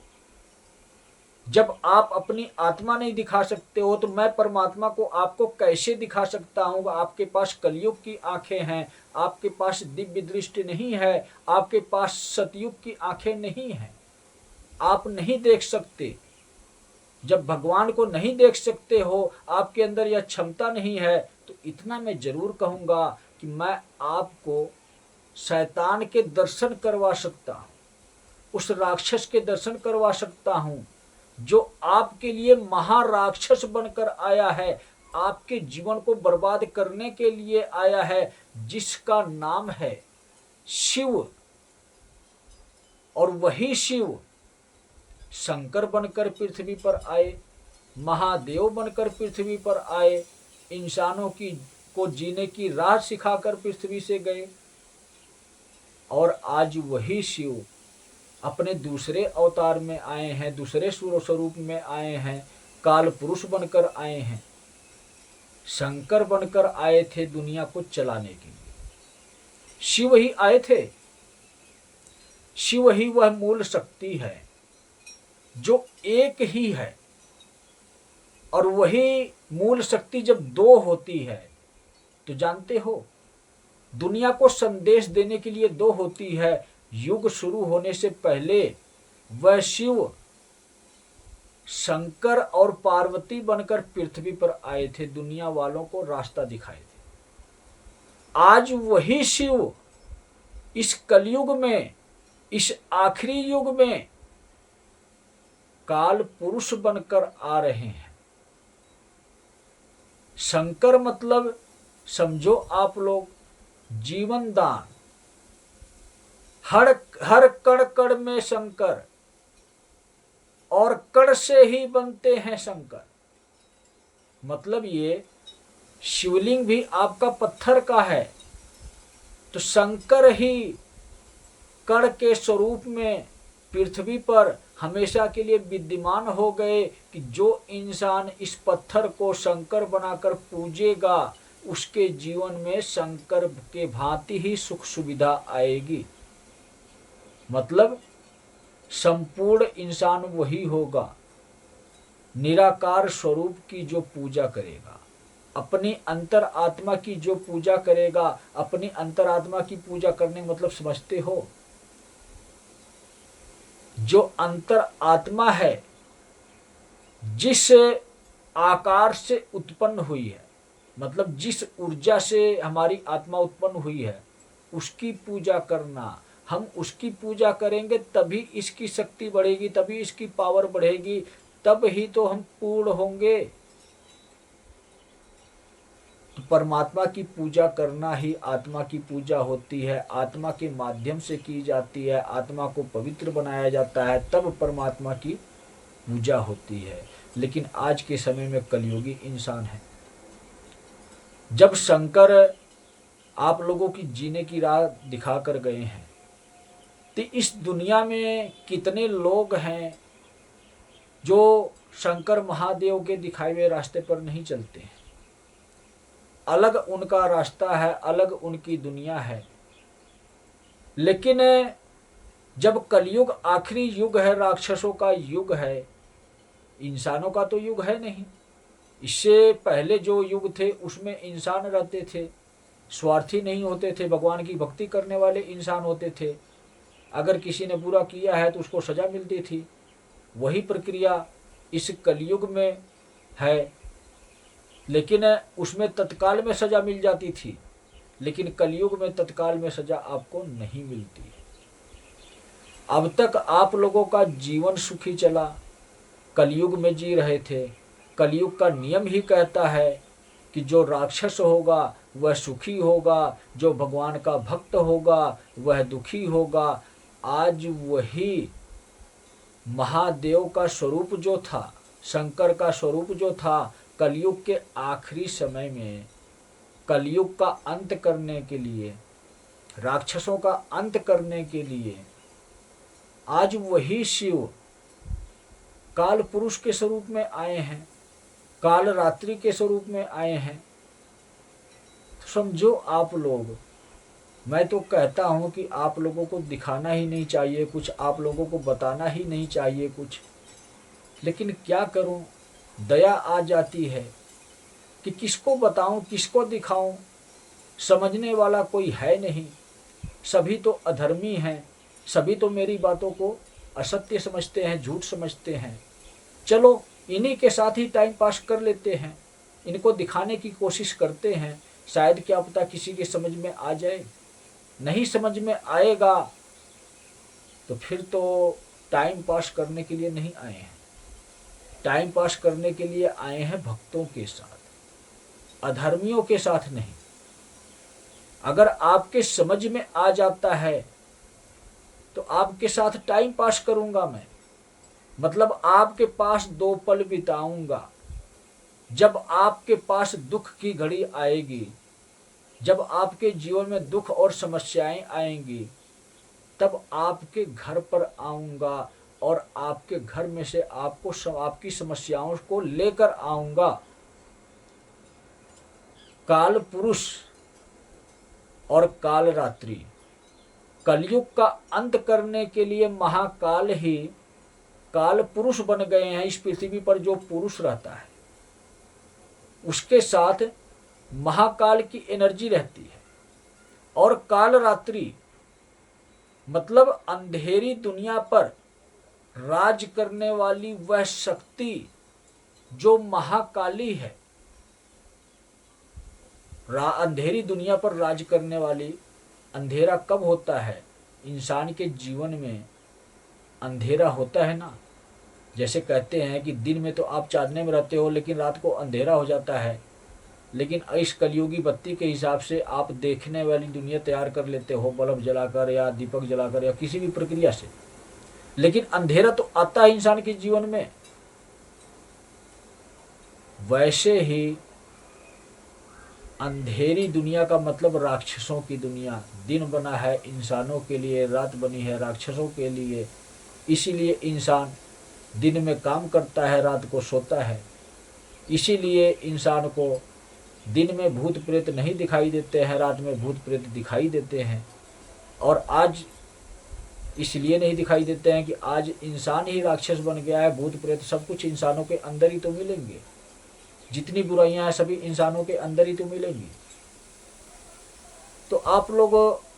जब आप अपनी आत्मा नहीं दिखा सकते हो तो मैं परमात्मा को आपको कैसे दिखा सकता हूँ? आपके पास कलयुग की आंखें हैं, आपके पास दिव्य दृष्टि नहीं है, आपके पास सतयुग की आंखें नहीं हैं, आप नहीं देख सकते। जब भगवान को नहीं देख सकते हो, आपके अंदर यह क्षमता नहीं है, तो इतना मैं जरूर कहूँगा कि मैं आपको शैतान के दर्शन करवा सकता हूँ, उस राक्षस के दर्शन करवा सकता हूँ जो आपके लिए महाराक्षस बनकर आया है, आपके जीवन को बर्बाद करने के लिए आया है, जिसका नाम है शिव। और वही शिव शंकर बनकर पृथ्वी पर आए, महादेव बनकर पृथ्वी पर आए, इंसानों को जीने की राह सिखाकर पृथ्वी से गए। और आज वही शिव अपने दूसरे अवतार में आए हैं, दूसरे स्वरूप में आए हैं, काल पुरुष बनकर आए हैं, शंकर बनकर आए थे दुनिया को चलाने के लिए। शिव ही आए थे, शिव ही वह मूल शक्ति है जो एक ही है। और वही मूल शक्ति जब दो होती है तो जानते हो, दुनिया को संदेश देने के लिए दो होती है। युग शुरू होने से पहले वह शिव शंकर और पार्वती बनकर पृथ्वी पर आए थे, दुनिया वालों को रास्ता दिखाए थे। आज वही शिव इस कलयुग में, इस आखिरी युग में काल पुरुष बनकर आ रहे हैं। शंकर मतलब समझो आप लोग जीवन दान, हर कण कण में शंकर, और कण से ही बनते हैं शंकर। मतलब ये शिवलिंग भी आपका पत्थर का है, तो शंकर ही कण के स्वरूप में पृथ्वी पर हमेशा के लिए विद्यमान हो गए कि जो इंसान इस पत्थर को शंकर बनाकर पूजेगा उसके जीवन में शंकर के भांति ही सुख सुविधा आएगी। मतलब संपूर्ण इंसान वही होगा, निराकार स्वरूप की जो पूजा करेगा, अपनी अंतर आत्मा की जो पूजा करेगा। अपनी अंतर आत्मा की पूजा करने मतलब समझते हो, जो अंतर आत्मा है, जिस आकार से उत्पन्न हुई है, मतलब जिस ऊर्जा से हमारी आत्मा उत्पन्न हुई है, उसकी पूजा करना। हम उसकी पूजा करेंगे तभी इसकी शक्ति बढ़ेगी, तभी इसकी पावर बढ़ेगी, तब ही तो हम पूर्ण होंगे। तो परमात्मा की पूजा करना ही आत्मा की पूजा होती है, आत्मा के माध्यम से की जाती है, आत्मा को पवित्र बनाया जाता है, तब परमात्मा की पूजा होती है। लेकिन आज के समय में कलयुगी इंसान है। जब शंकर आप लोगों की जीने की राह दिखा कर गए हैं, तो इस दुनिया में कितने लोग हैं जो शंकर महादेव के दिखाए हुए रास्ते पर नहीं चलते हैं। अलग उनका रास्ता है, अलग उनकी दुनिया है। लेकिन जब कलयुग आखिरी युग है, राक्षसों का युग है, इंसानों का तो युग है नहीं। इससे पहले जो युग थे उसमें इंसान रहते थे, स्वार्थी नहीं होते थे, भगवान की भक्ति करने वाले इंसान होते थे। अगर किसी ने बुरा किया है तो उसको सजा मिलती थी। वही प्रक्रिया इस कलयुग में है, लेकिन उसमें तत्काल में सजा मिल जाती थी, लेकिन कलयुग में तत्काल में सजा आपको नहीं मिलती। अब तक आप लोगों का जीवन सुखी चला, कलयुग में जी रहे थे। कलयुग का नियम ही कहता है कि जो राक्षस होगा वह सुखी होगा, जो भगवान का भक्त होगा वह दुखी होगा। आज वही महादेव का स्वरूप जो था, शंकर का स्वरूप जो था, कलयुग के आखिरी समय में, कलयुग का अंत करने के लिए, राक्षसों का अंत करने के लिए, आज वही शिव काल पुरुष के स्वरूप में आए हैं, काल रात्रि के स्वरूप में आए हैं। तो समझो आप लोग, मैं तो कहता हूं कि आप लोगों को दिखाना ही नहीं चाहिए कुछ, आप लोगों को बताना ही नहीं चाहिए कुछ, लेकिन क्या करूं, दया आ जाती है कि किसको बताऊं, किसको दिखाऊं। समझने वाला कोई है नहीं, सभी तो अधर्मी हैं, सभी तो मेरी बातों को असत्य समझते हैं, झूठ समझते हैं। चलो इन्हीं के साथ ही टाइम पास कर लेते हैं, इनको दिखाने की कोशिश करते हैं, शायद क्या पता किसी के समझ में आ जाए। नहीं समझ में आएगा तो फिर तो टाइम पास करने के लिए नहीं आए हैं, टाइम पास करने के लिए आए हैं भक्तों के साथ, अधर्मियों के साथ नहीं। अगर आपके समझ में आ जाता है तो आपके साथ टाइम पास करूंगा मैं, मतलब आपके पास 2 पल बिताऊंगा। जब आपके पास दुख की घड़ी आएगी, जब आपके जीवन में दुख और समस्याएं आएंगी, तब आपके घर पर आऊंगा और आपके घर में से आपको आपकी समस्याओं को लेकर आऊंगा। काल पुरुष और काल रात्रि, कलयुग का अंत करने के लिए महाकाल ही काल पुरुष बन गए हैं। इस पृथ्वी पर जो पुरुष रहता है उसके साथ महाकाल की एनर्जी रहती है। और काल रात्रि मतलब अंधेरी दुनिया पर राज करने वाली वह शक्ति जो महाकाली है, अंधेरी दुनिया पर राज करने वाली। अंधेरा कब होता है? इंसान के जीवन में अंधेरा होता है ना। जैसे कहते हैं कि दिन में तो आप चांदने में रहते हो, लेकिन रात को अंधेरा हो जाता है। लेकिन इस कलयुगी बत्ती के हिसाब से आप देखने वाली दुनिया तैयार कर लेते हो, बल्ब जलाकर या दीपक जलाकर या किसी भी प्रक्रिया से, लेकिन अंधेरा तो आता है इंसान के जीवन में। वैसे ही अंधेरी दुनिया का मतलब राक्षसों की दुनिया। दिन बना है इंसानों के लिए, रात बनी है राक्षसों के लिए। इसीलिए इंसान दिन में काम करता है, रात को सोता है। इसीलिए इंसान को दिन में भूत प्रेत नहीं दिखाई देते हैं, रात में भूत प्रेत दिखाई देते हैं। और आज इसलिए नहीं दिखाई देते हैं कि आज इंसान ही राक्षस बन गया है। भूत प्रेत सब कुछ इंसानों के अंदर ही तो मिलेंगे, जितनी बुराइयां हैं सभी इंसानों के अंदर ही तो मिलेंगी। तो आप लोग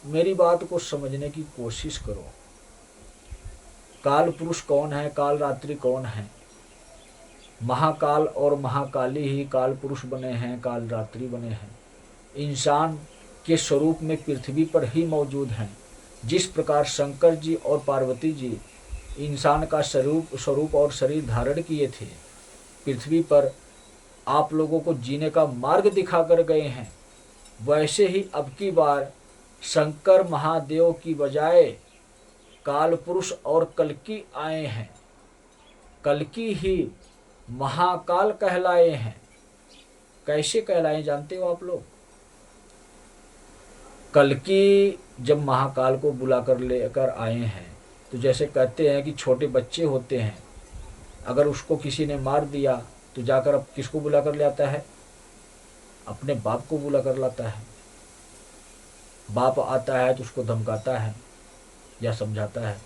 मेरी बात को समझने की कोशिश करो। काल पुरुष कौन है, काल रात्रि कौन है? महाकाल और महाकाली ही काल पुरुष बने हैं, काल रात्रि बने हैं। इंसान के स्वरूप में पृथ्वी पर ही मौजूद हैं। जिस प्रकार शंकर जी और पार्वती जी इंसान का स्वरूप और शरीर धारण किए थे, पृथ्वी पर आप लोगों को जीने का मार्ग दिखा कर गए हैं, वैसे ही अब की बार शंकर महादेव की बजाय काल पुरुष और कल्कि आए हैं। कल्कि ही महाकाल कहलाए हैं। कैसे कहलाए जानते हो आप लोग? कल्कि जब महाकाल को बुलाकर लेकर आए हैं, तो जैसे कहते हैं कि छोटे बच्चे होते हैं, अगर उसको किसी ने मार दिया तो जाकर अब किसको बुला कर ले आता है? अपने बाप को बुला कर लाता है। बाप आता है तो उसको धमकाता है या समझाता है।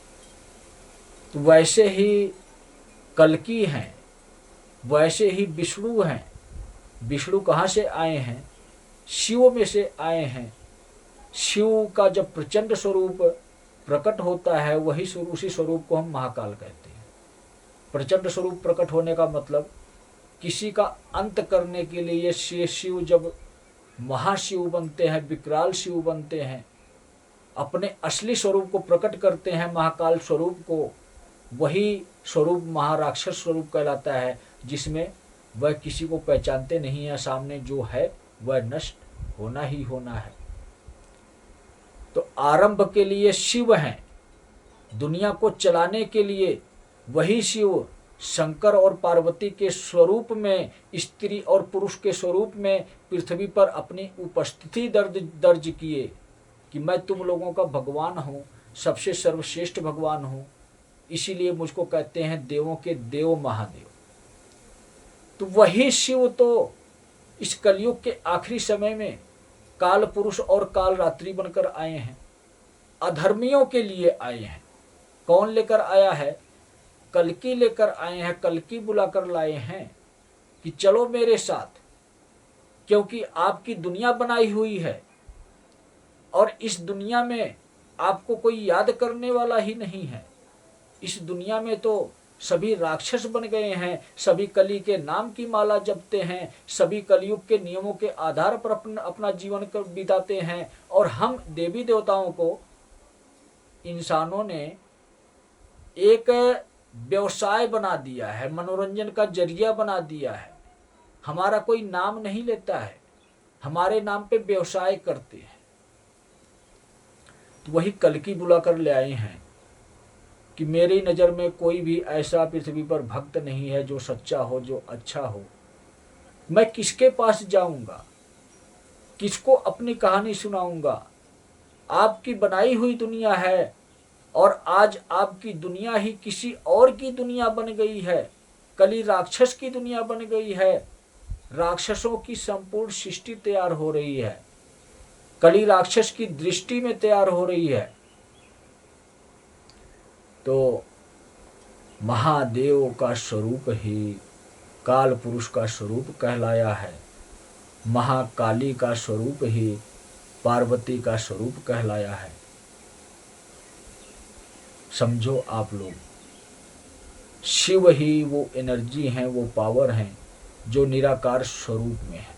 तो वैसे ही कल्कि हैं, वैसे ही विष्णु हैं। विष्णु कहाँ से आए हैं? शिव में से आए हैं। शिव का जब प्रचंड स्वरूप प्रकट होता है, उसी स्वरूप को हम महाकाल कहते हैं। प्रचंड स्वरूप प्रकट होने का मतलब किसी का अंत करने के लिए शिव जब महाशिव बनते हैं, विकराल शिव बनते हैं, अपने असली स्वरूप को प्रकट करते हैं, महाकाल स्वरूप को, वही स्वरूप महाराक्षस स्वरूप कहलाता है, जिसमें वह किसी को पहचानते नहीं है। सामने जो है वह नष्ट होना ही होना है। तो आरंभ के लिए शिव हैं, दुनिया को चलाने के लिए वही शिव शंकर और पार्वती के स्वरूप में, स्त्री और पुरुष के स्वरूप में पृथ्वी पर अपनी उपस्थिति दर्ज किए कि मैं तुम लोगों का भगवान हूँ, सबसे सर्वश्रेष्ठ भगवान हूँ। इसीलिए मुझको कहते हैं देवों के देव महादेव। तो वही शिव तो इस कलयुग के आखिरी समय में काल पुरुष और काल रात्रि बनकर आए हैं, अधर्मियों के लिए आए हैं। कौन लेकर आया है? कल्कि लेकर आए हैं। कल्कि बुलाकर लाए हैं कि चलो मेरे साथ, क्योंकि आपकी दुनिया बनाई हुई है और इस दुनिया में आपको कोई याद करने वाला ही नहीं है। इस दुनिया में तो सभी राक्षस बन गए हैं, सभी कली के नाम की माला जपते हैं, सभी कलयुग के नियमों के आधार पर अपना जीवन बिताते हैं। और हम देवी देवताओं को इंसानों ने एक व्यवसाय बना दिया है, मनोरंजन का जरिया बना दिया है। हमारा कोई नाम नहीं लेता है, हमारे नाम पे व्यवसाय करते हैं। तो वही कल्कि बुलाकर ले आए हैं कि मेरी नज़र में कोई भी ऐसा पृथ्वी पर भक्त नहीं है जो सच्चा हो, जो अच्छा हो। मैं किसके पास जाऊंगा, किसको अपनी कहानी सुनाऊंगा? आपकी बनाई हुई दुनिया है और आज आपकी दुनिया ही किसी और की दुनिया बन गई है। कली राक्षस की दुनिया बन गई है। राक्षसों की संपूर्ण सृष्टि तैयार हो रही है, कली राक्षस की दृष्टि में तैयार हो रही है। तो महादेव का स्वरूप ही काल पुरुष का स्वरूप कहलाया है। महाकाली का स्वरूप ही पार्वती का स्वरूप कहलाया है। समझो आप लोग, शिव ही वो एनर्जी हैं, वो पावर हैं जो निराकार स्वरूप में है।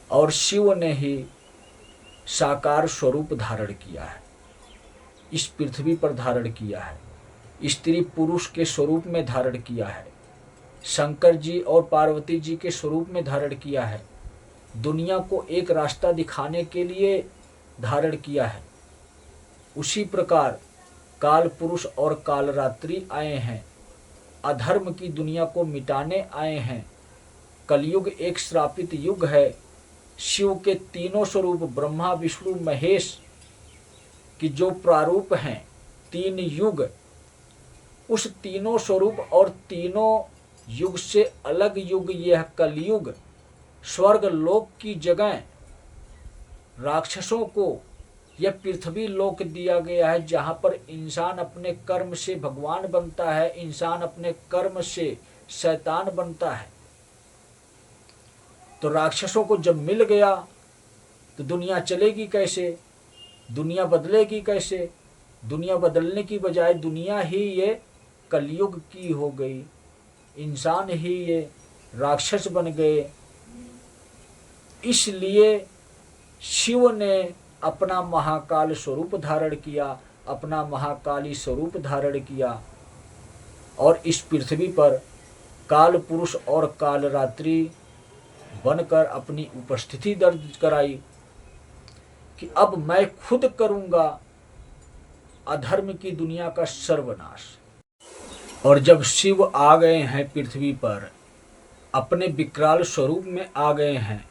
और शिव ने ही साकार स्वरूप धारण किया है, इस पृथ्वी पर धारण किया है, स्त्री पुरुष के स्वरूप में धारण किया है, शंकर जी और पार्वती जी के स्वरूप में धारण किया है, दुनिया को एक रास्ता दिखाने के लिए धारण किया है। उसी प्रकार काल पुरुष और काल रात्रि आए हैं, अधर्म की दुनिया को मिटाने आए हैं। कलयुग एक श्रापित युग है। शिव के तीनों स्वरूप ब्रह्मा विष्णु महेश की जो प्रारूप हैं, तीन युग उस तीनों स्वरूप और तीनों युग से अलग युग यह कलयुग स्वर्ग लोक की जगह राक्षसों को यह पृथ्वी लोक दिया गया है, जहाँ पर इंसान अपने कर्म से भगवान बनता है, इंसान अपने कर्म से शैतान बनता है। तो राक्षसों को जब मिल गया तो दुनिया चलेगी कैसे, दुनिया बदलेगी कैसे? दुनिया बदलने की बजाय दुनिया ही ये कलयुग की हो गई, इंसान ही ये राक्षस बन गए। इसलिए शिव ने अपना महाकाल स्वरूप धारण किया, अपना महाकाली स्वरूप धारण किया और इस पृथ्वी पर काल पुरुष और काल रात्रि बनकर अपनी उपस्थिति दर्ज कराई कि अब मैं खुद करूंगा अधर्म की दुनिया का सर्वनाश। और जब शिव आ गए हैं पृथ्वी पर, अपने विकराल स्वरूप में आ गए हैं,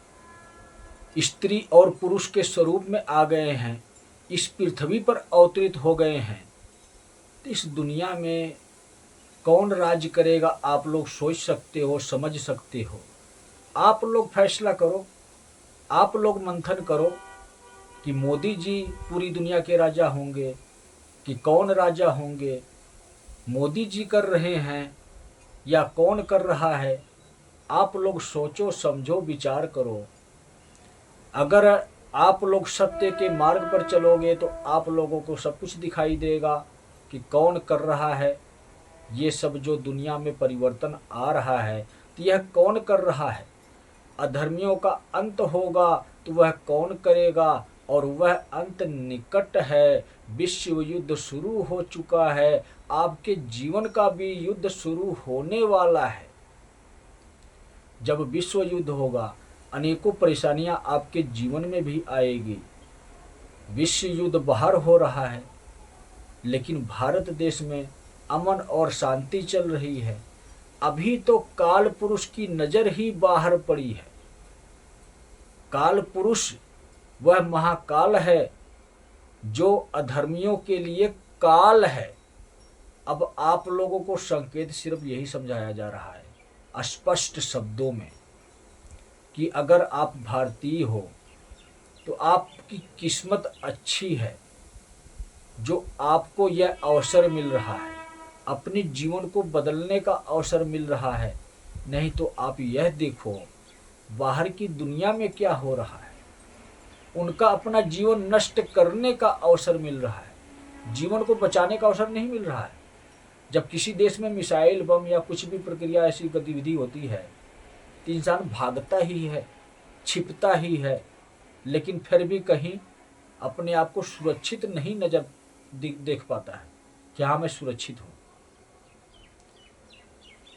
स्त्री और पुरुष के स्वरूप में आ गए हैं, इस पृथ्वी पर अवतरित हो गए हैं, तो इस दुनिया में कौन राज्य करेगा? आप लोग सोच सकते हो, समझ सकते हो। आप लोग फैसला करो, आप लोग मंथन करो कि मोदी जी पूरी दुनिया के राजा होंगे कि कौन राजा होंगे? मोदी जी कर रहे हैं या कौन कर रहा है? आप लोग सोचो, समझो, विचार करो। अगर आप लोग सत्य के मार्ग पर चलोगे तो आप लोगों को सब कुछ दिखाई देगा कि कौन कर रहा है। ये सब जो दुनिया में परिवर्तन आ रहा है, तो यह कौन कर रहा है? अधर्मियों का अंत होगा तो वह कौन करेगा? और वह अंत निकट है। विश्व युद्ध शुरू हो चुका है, आपके जीवन का भी युद्ध शुरू होने वाला है। जब विश्व युद्ध होगा, अनेकों परेशानियां आपके जीवन में भी आएगी। विश्व युद्ध बाहर हो रहा है, लेकिन भारत देश में अमन और शांति चल रही है। अभी तो काल पुरुष की नजर ही बाहर पड़ी है। काल पुरुष वह महाकाल है जो अधर्मियों के लिए काल है। अब आप लोगों को संकेत सिर्फ यही समझाया जा रहा है स्पष्ट शब्दों में कि अगर आप भारतीय हो तो आपकी किस्मत अच्छी है जो आपको यह अवसर मिल रहा है, अपने जीवन को बदलने का अवसर मिल रहा है। नहीं तो आप यह देखो बाहर की दुनिया में क्या हो रहा है, उनका अपना जीवन नष्ट करने का अवसर मिल रहा है, जीवन को बचाने का अवसर नहीं मिल रहा है। जब किसी देश में मिसाइल बम या कुछ भी प्रक्रिया ऐसी गतिविधि होती है तो इंसान भागता ही है, छिपता ही है, लेकिन फिर भी कहीं अपने आप को सुरक्षित नहीं नजर देख पाता है कि हाँ मैं सुरक्षित हूँ।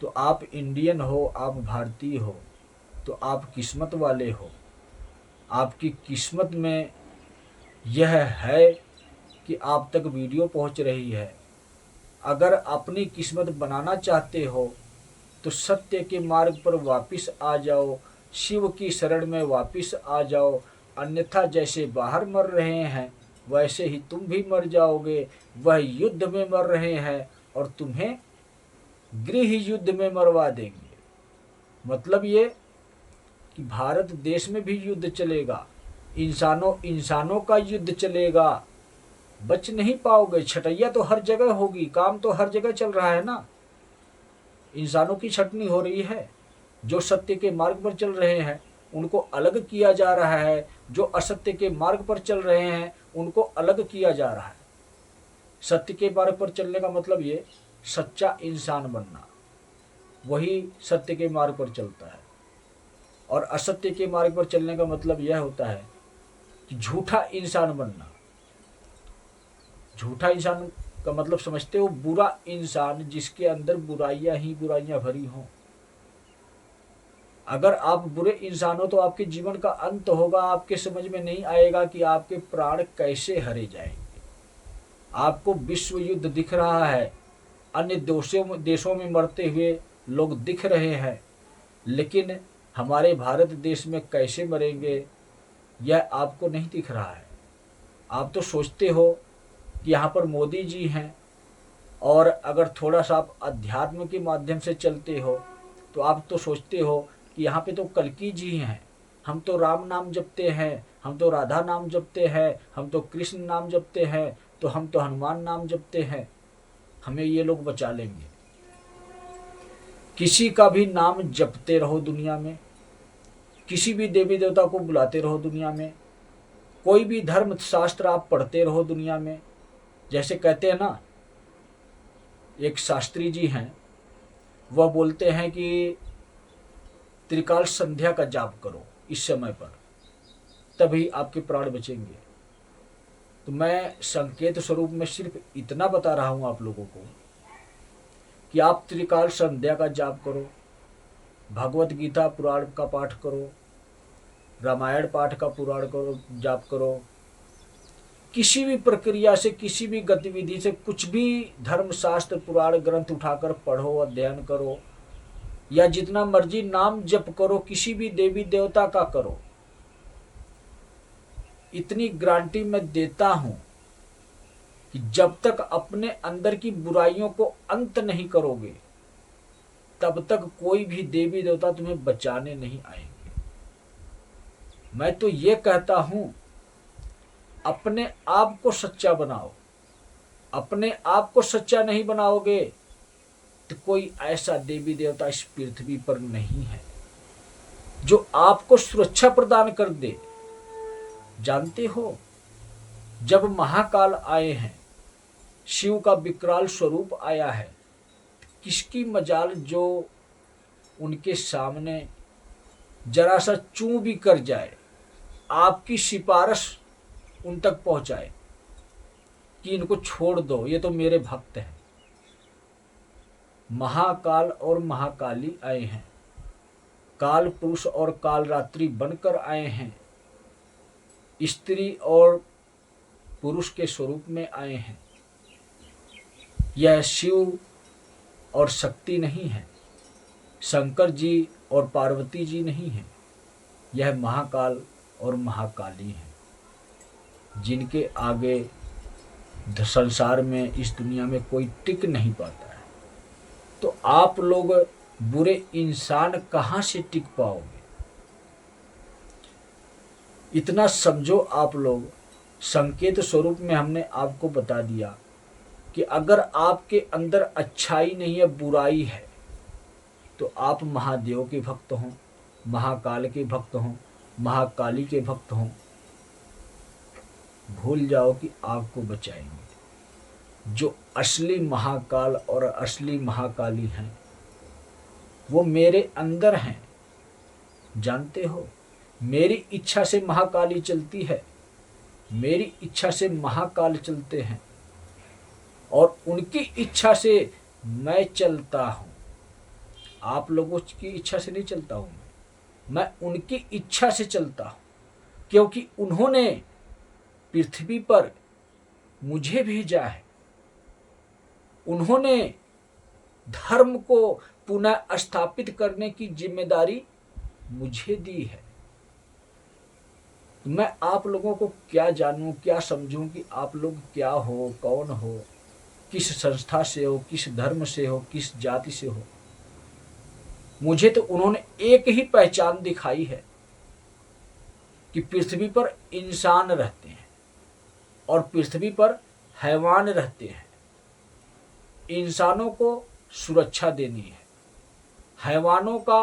तो आप इंडियन हो, आप भारतीय हो, तो आप किस्मत वाले हो। आपकी किस्मत में यह है कि आप तक वीडियो पहुंच रही है। अगर अपनी किस्मत बनाना चाहते हो तो सत्य के मार्ग पर वापस आ जाओ, शिव की शरण में वापस आ जाओ। अन्यथा जैसे बाहर मर रहे हैं वैसे ही तुम भी मर जाओगे। वह युद्ध में मर रहे हैं और तुम्हें गृह युद्ध में मरवा देंगे। मतलब ये कि भारत देश में भी युद्ध चलेगा, इंसानों का युद्ध चलेगा, बच नहीं पाओगे। छटैया तो हर जगह होगी, काम तो हर जगह चल रहा है ना। इंसानों की छटनी हो रही है, जो सत्य के मार्ग पर चल रहे हैं उनको अलग किया जा रहा है, जो असत्य के मार्ग पर चल रहे हैं उनको अलग किया जा रहा है। सत्य के मार्ग पर चलने का मतलब ये सच्चा इंसान बनना, वही सत्य के मार्ग पर चलता है। और असत्य के मार्ग पर चलने का मतलब यह होता है कि झूठा इंसान बनना। झूठा इंसान का मतलब समझते हो? बुरा इंसान जिसके अंदर बुराइयां ही बुराइयां भरी हों। अगर आप बुरे इंसान हो तो आपके जीवन का अंत होगा। आपके समझ में नहीं आएगा कि आपके प्राण कैसे हरे जाएंगे। आपको विश्व युद्ध दिख रहा है, अन्य देशों में मरते हुए लोग दिख रहे हैं, लेकिन हमारे भारत देश में कैसे मरेंगे यह आपको नहीं दिख रहा है। आप तो सोचते हो कि यहाँ पर मोदी जी हैं और अगर थोड़ा सा आप अध्यात्म के माध्यम से चलते हो तो आप तो सोचते हो कि यहाँ पे तो कल्कि जी हैं, हम तो राम नाम जपते हैं, हम तो राधा नाम जपते हैं, हम तो कृष्ण नाम जपते हैं, तो हम तो हनुमान नाम जपते हैं, हमें ये लोग बचा लेंगे। किसी का भी नाम जपते रहो दुनिया में, किसी भी देवी देवता को बुलाते रहो दुनिया में, कोई भी धर्म शास्त्र आप पढ़ते रहो दुनिया में। जैसे कहते हैं ना, एक शास्त्री जी हैं, वह बोलते हैं कि त्रिकाल संध्या का जाप करो इस समय पर, तभी आपके प्राण बचेंगे। तो मैं संकेत स्वरूप में सिर्फ इतना बता रहा हूं आप लोगों को कि आप त्रिकाल संध्या का जाप करो, भगवत गीता पुराण का पाठ करो, रामायण पाठ का पुराण करो, जाप करो। किसी भी प्रक्रिया से, किसी भी गतिविधि से, कुछ भी धर्म शास्त्र पुराण ग्रंथ उठाकर पढ़ो, अध्ययन करो, या जितना मर्जी नाम जप करो, किसी भी देवी देवता का करो। इतनी गारंटी मैं देता हूं कि जब तक अपने अंदर की बुराइयों को अंत नहीं करोगे, तब तक कोई भी देवी देवता तुम्हें बचाने नहीं आएंगे। मैं तो ये कहता हूं, अपने आप को सच्चा बनाओ। अपने आप को सच्चा नहीं बनाओगे तो कोई ऐसा देवी देवता इस पृथ्वी पर नहीं है जो आपको सुरक्षा प्रदान कर दे। जानते हो, जब महाकाल आए हैं, शिव का विकराल स्वरूप आया है, किसकी मजाल जो उनके सामने जरा सा चूं भी कर जाए, आपकी सिफारिश उन तक पहुंचाए कि इनको छोड़ दो, ये तो मेरे भक्त हैं। महाकाल और महाकाली आए हैं, काल पुरुष और काल रात्रि बनकर आए हैं, स्त्री और पुरुष के स्वरूप में आए हैं। यह शिव और शक्ति नहीं है, शंकर जी और पार्वती जी नहीं है, यह महाकाल और महाकाली है, जिनके आगे संसार में, इस दुनिया में कोई टिक नहीं पाता है। तो आप लोग बुरे इंसान कहां से टिक पाओगे? इतना समझो आप लोग। संकेत स्वरूप में हमने आपको बता दिया कि अगर आपके अंदर अच्छाई नहीं है, बुराई है, तो आप महादेव के भक्त हों, महाकाल के भक्त हों, महाकाली के भक्त हों, भूल जाओ कि आपको बचाएंगे। जो असली महाकाल और असली महाकाली हैं, वो मेरे अंदर हैं। जानते हो, मेरी इच्छा से महाकाली चलती है, मेरी इच्छा से महाकाल चलते हैं, और उनकी इच्छा से मैं चलता हूं। आप लोगों की इच्छा से नहीं चलता हूं, मैं उनकी इच्छा से चलता हूं, क्योंकि उन्होंने पृथ्वी पर मुझे भेजा है। उन्होंने धर्म को पुनः स्थापित करने की जिम्मेदारी मुझे दी है। मैं आप लोगों को क्या जानूं, क्या समझूं कि आप लोग क्या हो, कौन हो, किस संस्था से हो, किस धर्म से हो, किस जाति से हो। मुझे तो उन्होंने एक ही पहचान दिखाई है कि पृथ्वी पर इंसान रहते हैं और पृथ्वी पर हैवान रहते हैं। इंसानों को सुरक्षा देनी है, हैवानों का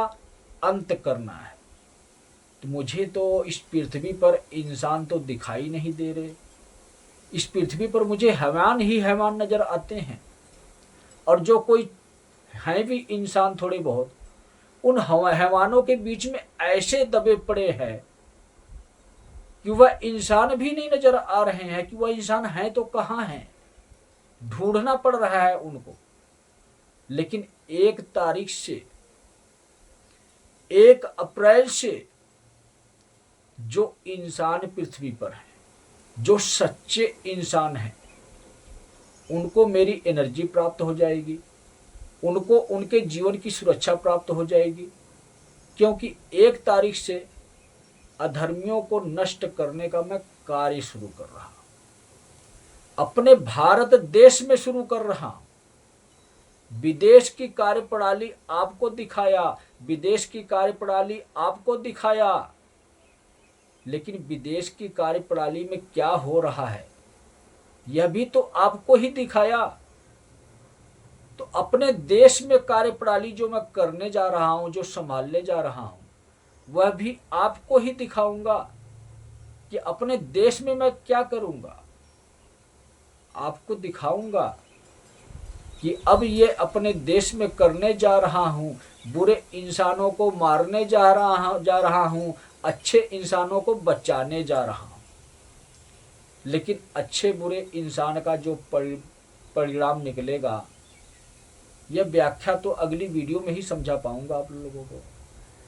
अंत करना है। तो मुझे तो इस पृथ्वी पर इंसान तो दिखाई नहीं दे रहे। इस पृथ्वी पर मुझे हैवान ही हैवान नजर आते हैं, और जो कोई हैं भी इंसान थोड़े बहुत, उन हैवानों के बीच में ऐसे दबे पड़े हैं कि वह इंसान भी नहीं नजर आ रहे हैं कि वह इंसान है तो कहाँ है, ढूंढना पड़ रहा है उनको। लेकिन 1 तारीख से, 1 अप्रैल से जो इंसान पृथ्वी पर है, जो सच्चे इंसान हैं, उनको मेरी एनर्जी प्राप्त हो जाएगी, उनको उनके जीवन की सुरक्षा प्राप्त हो जाएगी, क्योंकि 1 तारीख से अधर्मियों को नष्ट करने का मैं कार्य शुरू कर रहा हूं। अपने भारत देश में शुरू कर रहा हूं। विदेश की कार्यप्रणाली आपको दिखाया, विदेश की कार्यप्रणाली आपको दिखाया, लेकिन विदेश की कार्यप्रणाली में क्या हो रहा है यह भी तो आपको ही दिखाया। तो अपने देश में कार्यप्रणाली जो मैं करने जा रहा हूं, जो संभालने जा रहा हूं, वह भी आपको ही दिखाऊंगा कि अपने देश में मैं क्या करूंगा। आपको दिखाऊंगा कि अब ये अपने देश में करने जा रहा हूं, बुरे इंसानों को मारने जा रहा हूं, अच्छे इंसानों को बचाने जा रहा हूं। लेकिन अच्छे बुरे इंसान का जो परिणाम निकलेगा, यह व्याख्या तो अगली वीडियो में ही समझा पाऊंगा आप लोगों को।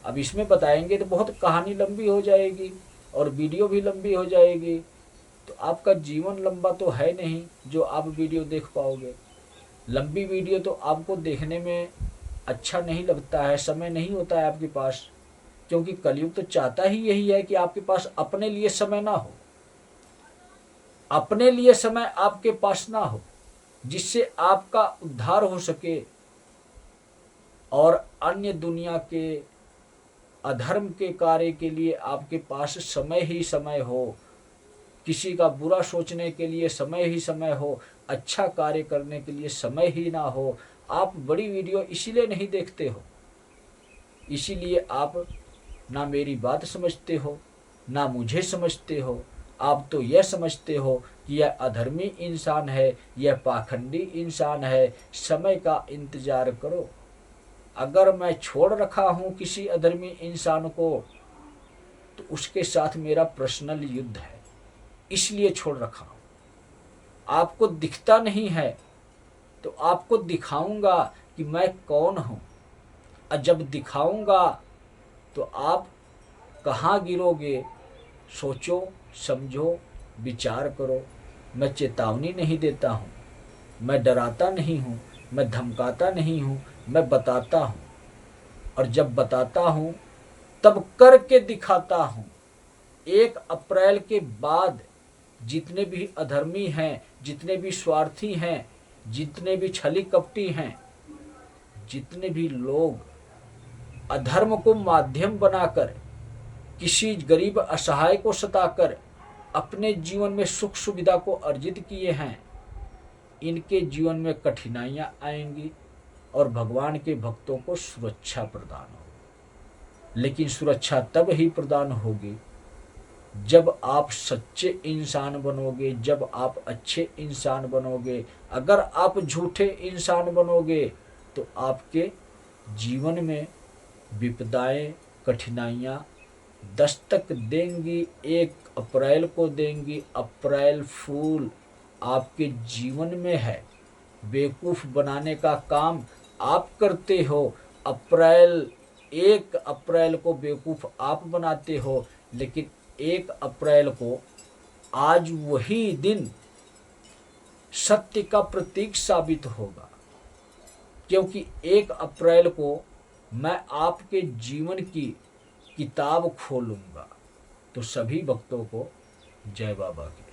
अब इसमें बताएंगे तो बहुत कहानी लंबी हो जाएगी और वीडियो भी लंबी हो जाएगी, तो आपका जीवन लंबा तो है नहीं जो आप वीडियो देख पाओगे। लंबी वीडियो तो आपको देखने में अच्छा नहीं लगता है, समय नहीं होता है आपके पास, क्योंकि कलयुग तो चाहता ही यही है कि आपके पास अपने लिए समय ना हो, अपने लिए समय आपके पास ना हो, जिससे आपका उद्धार हो सके और अन्य दुनिया के अधर्म के कार्य के लिए आपके पास समय ही समय हो, किसी का बुरा सोचने के लिए समय ही समय हो, अच्छा कार्य करने के लिए समय ही ना हो। आप बड़ी वीडियो इसीलिए नहीं देखते हो, इसीलिए आप ना मेरी बात समझते हो, ना मुझे समझते हो। आप तो यह समझते हो कि यह अधर्मी इंसान है, यह पाखंडी इंसान है, समय का इंतजार करो। अगर मैं छोड़ रखा हूं किसी अधर्मी इंसान को, तो उसके साथ मेरा पर्सनल युद्ध है, इसलिए छोड़ रखा हूं। आपको दिखता नहीं है तो आपको दिखाऊंगा कि मैं कौन हूं, और जब दिखाऊंगा तो आप कहाँ गिरोगे, सोचो, समझो, विचार करो। मैं चेतावनी नहीं देता हूँ, मैं डराता नहीं हूँ, मैं धमकाता नहीं हूँ, मैं बताता हूँ। और जब बताता हूँ तब करके दिखाता हूँ। 1 अप्रैल के बाद जितने भी अधर्मी हैं, जितने भी स्वार्थी हैं, जितने भी छली कपटी हैं, जितने भी लोग अधर्म को माध्यम बनाकर किसी गरीब असहाय को सताकर अपने जीवन में सुख सुविधा को अर्जित किए हैं, इनके जीवन में कठिनाइयां आएंगी और भगवान के भक्तों को सुरक्षा प्रदान होगी। लेकिन सुरक्षा तब ही प्रदान होगी जब आप सच्चे इंसान बनोगे, जब आप अच्छे इंसान बनोगे। अगर आप झूठे इंसान बनोगे तो आपके जीवन में विपदाएं, कठिनाइयां दस्तक देंगी। 1 अप्रैल को देंगी। अप्रैल फूल आपके जीवन में है, बेवकूफ़ बनाने का काम आप करते हो। 1 अप्रैल को बेवकूफ़ आप बनाते हो, लेकिन 1 अप्रैल को आज वही दिन सत्य का प्रतीक साबित होगा, क्योंकि 1 अप्रैल को मैं आपके जीवन की किताब खोलूंगा। तो सभी भक्तों को जय बाबा की।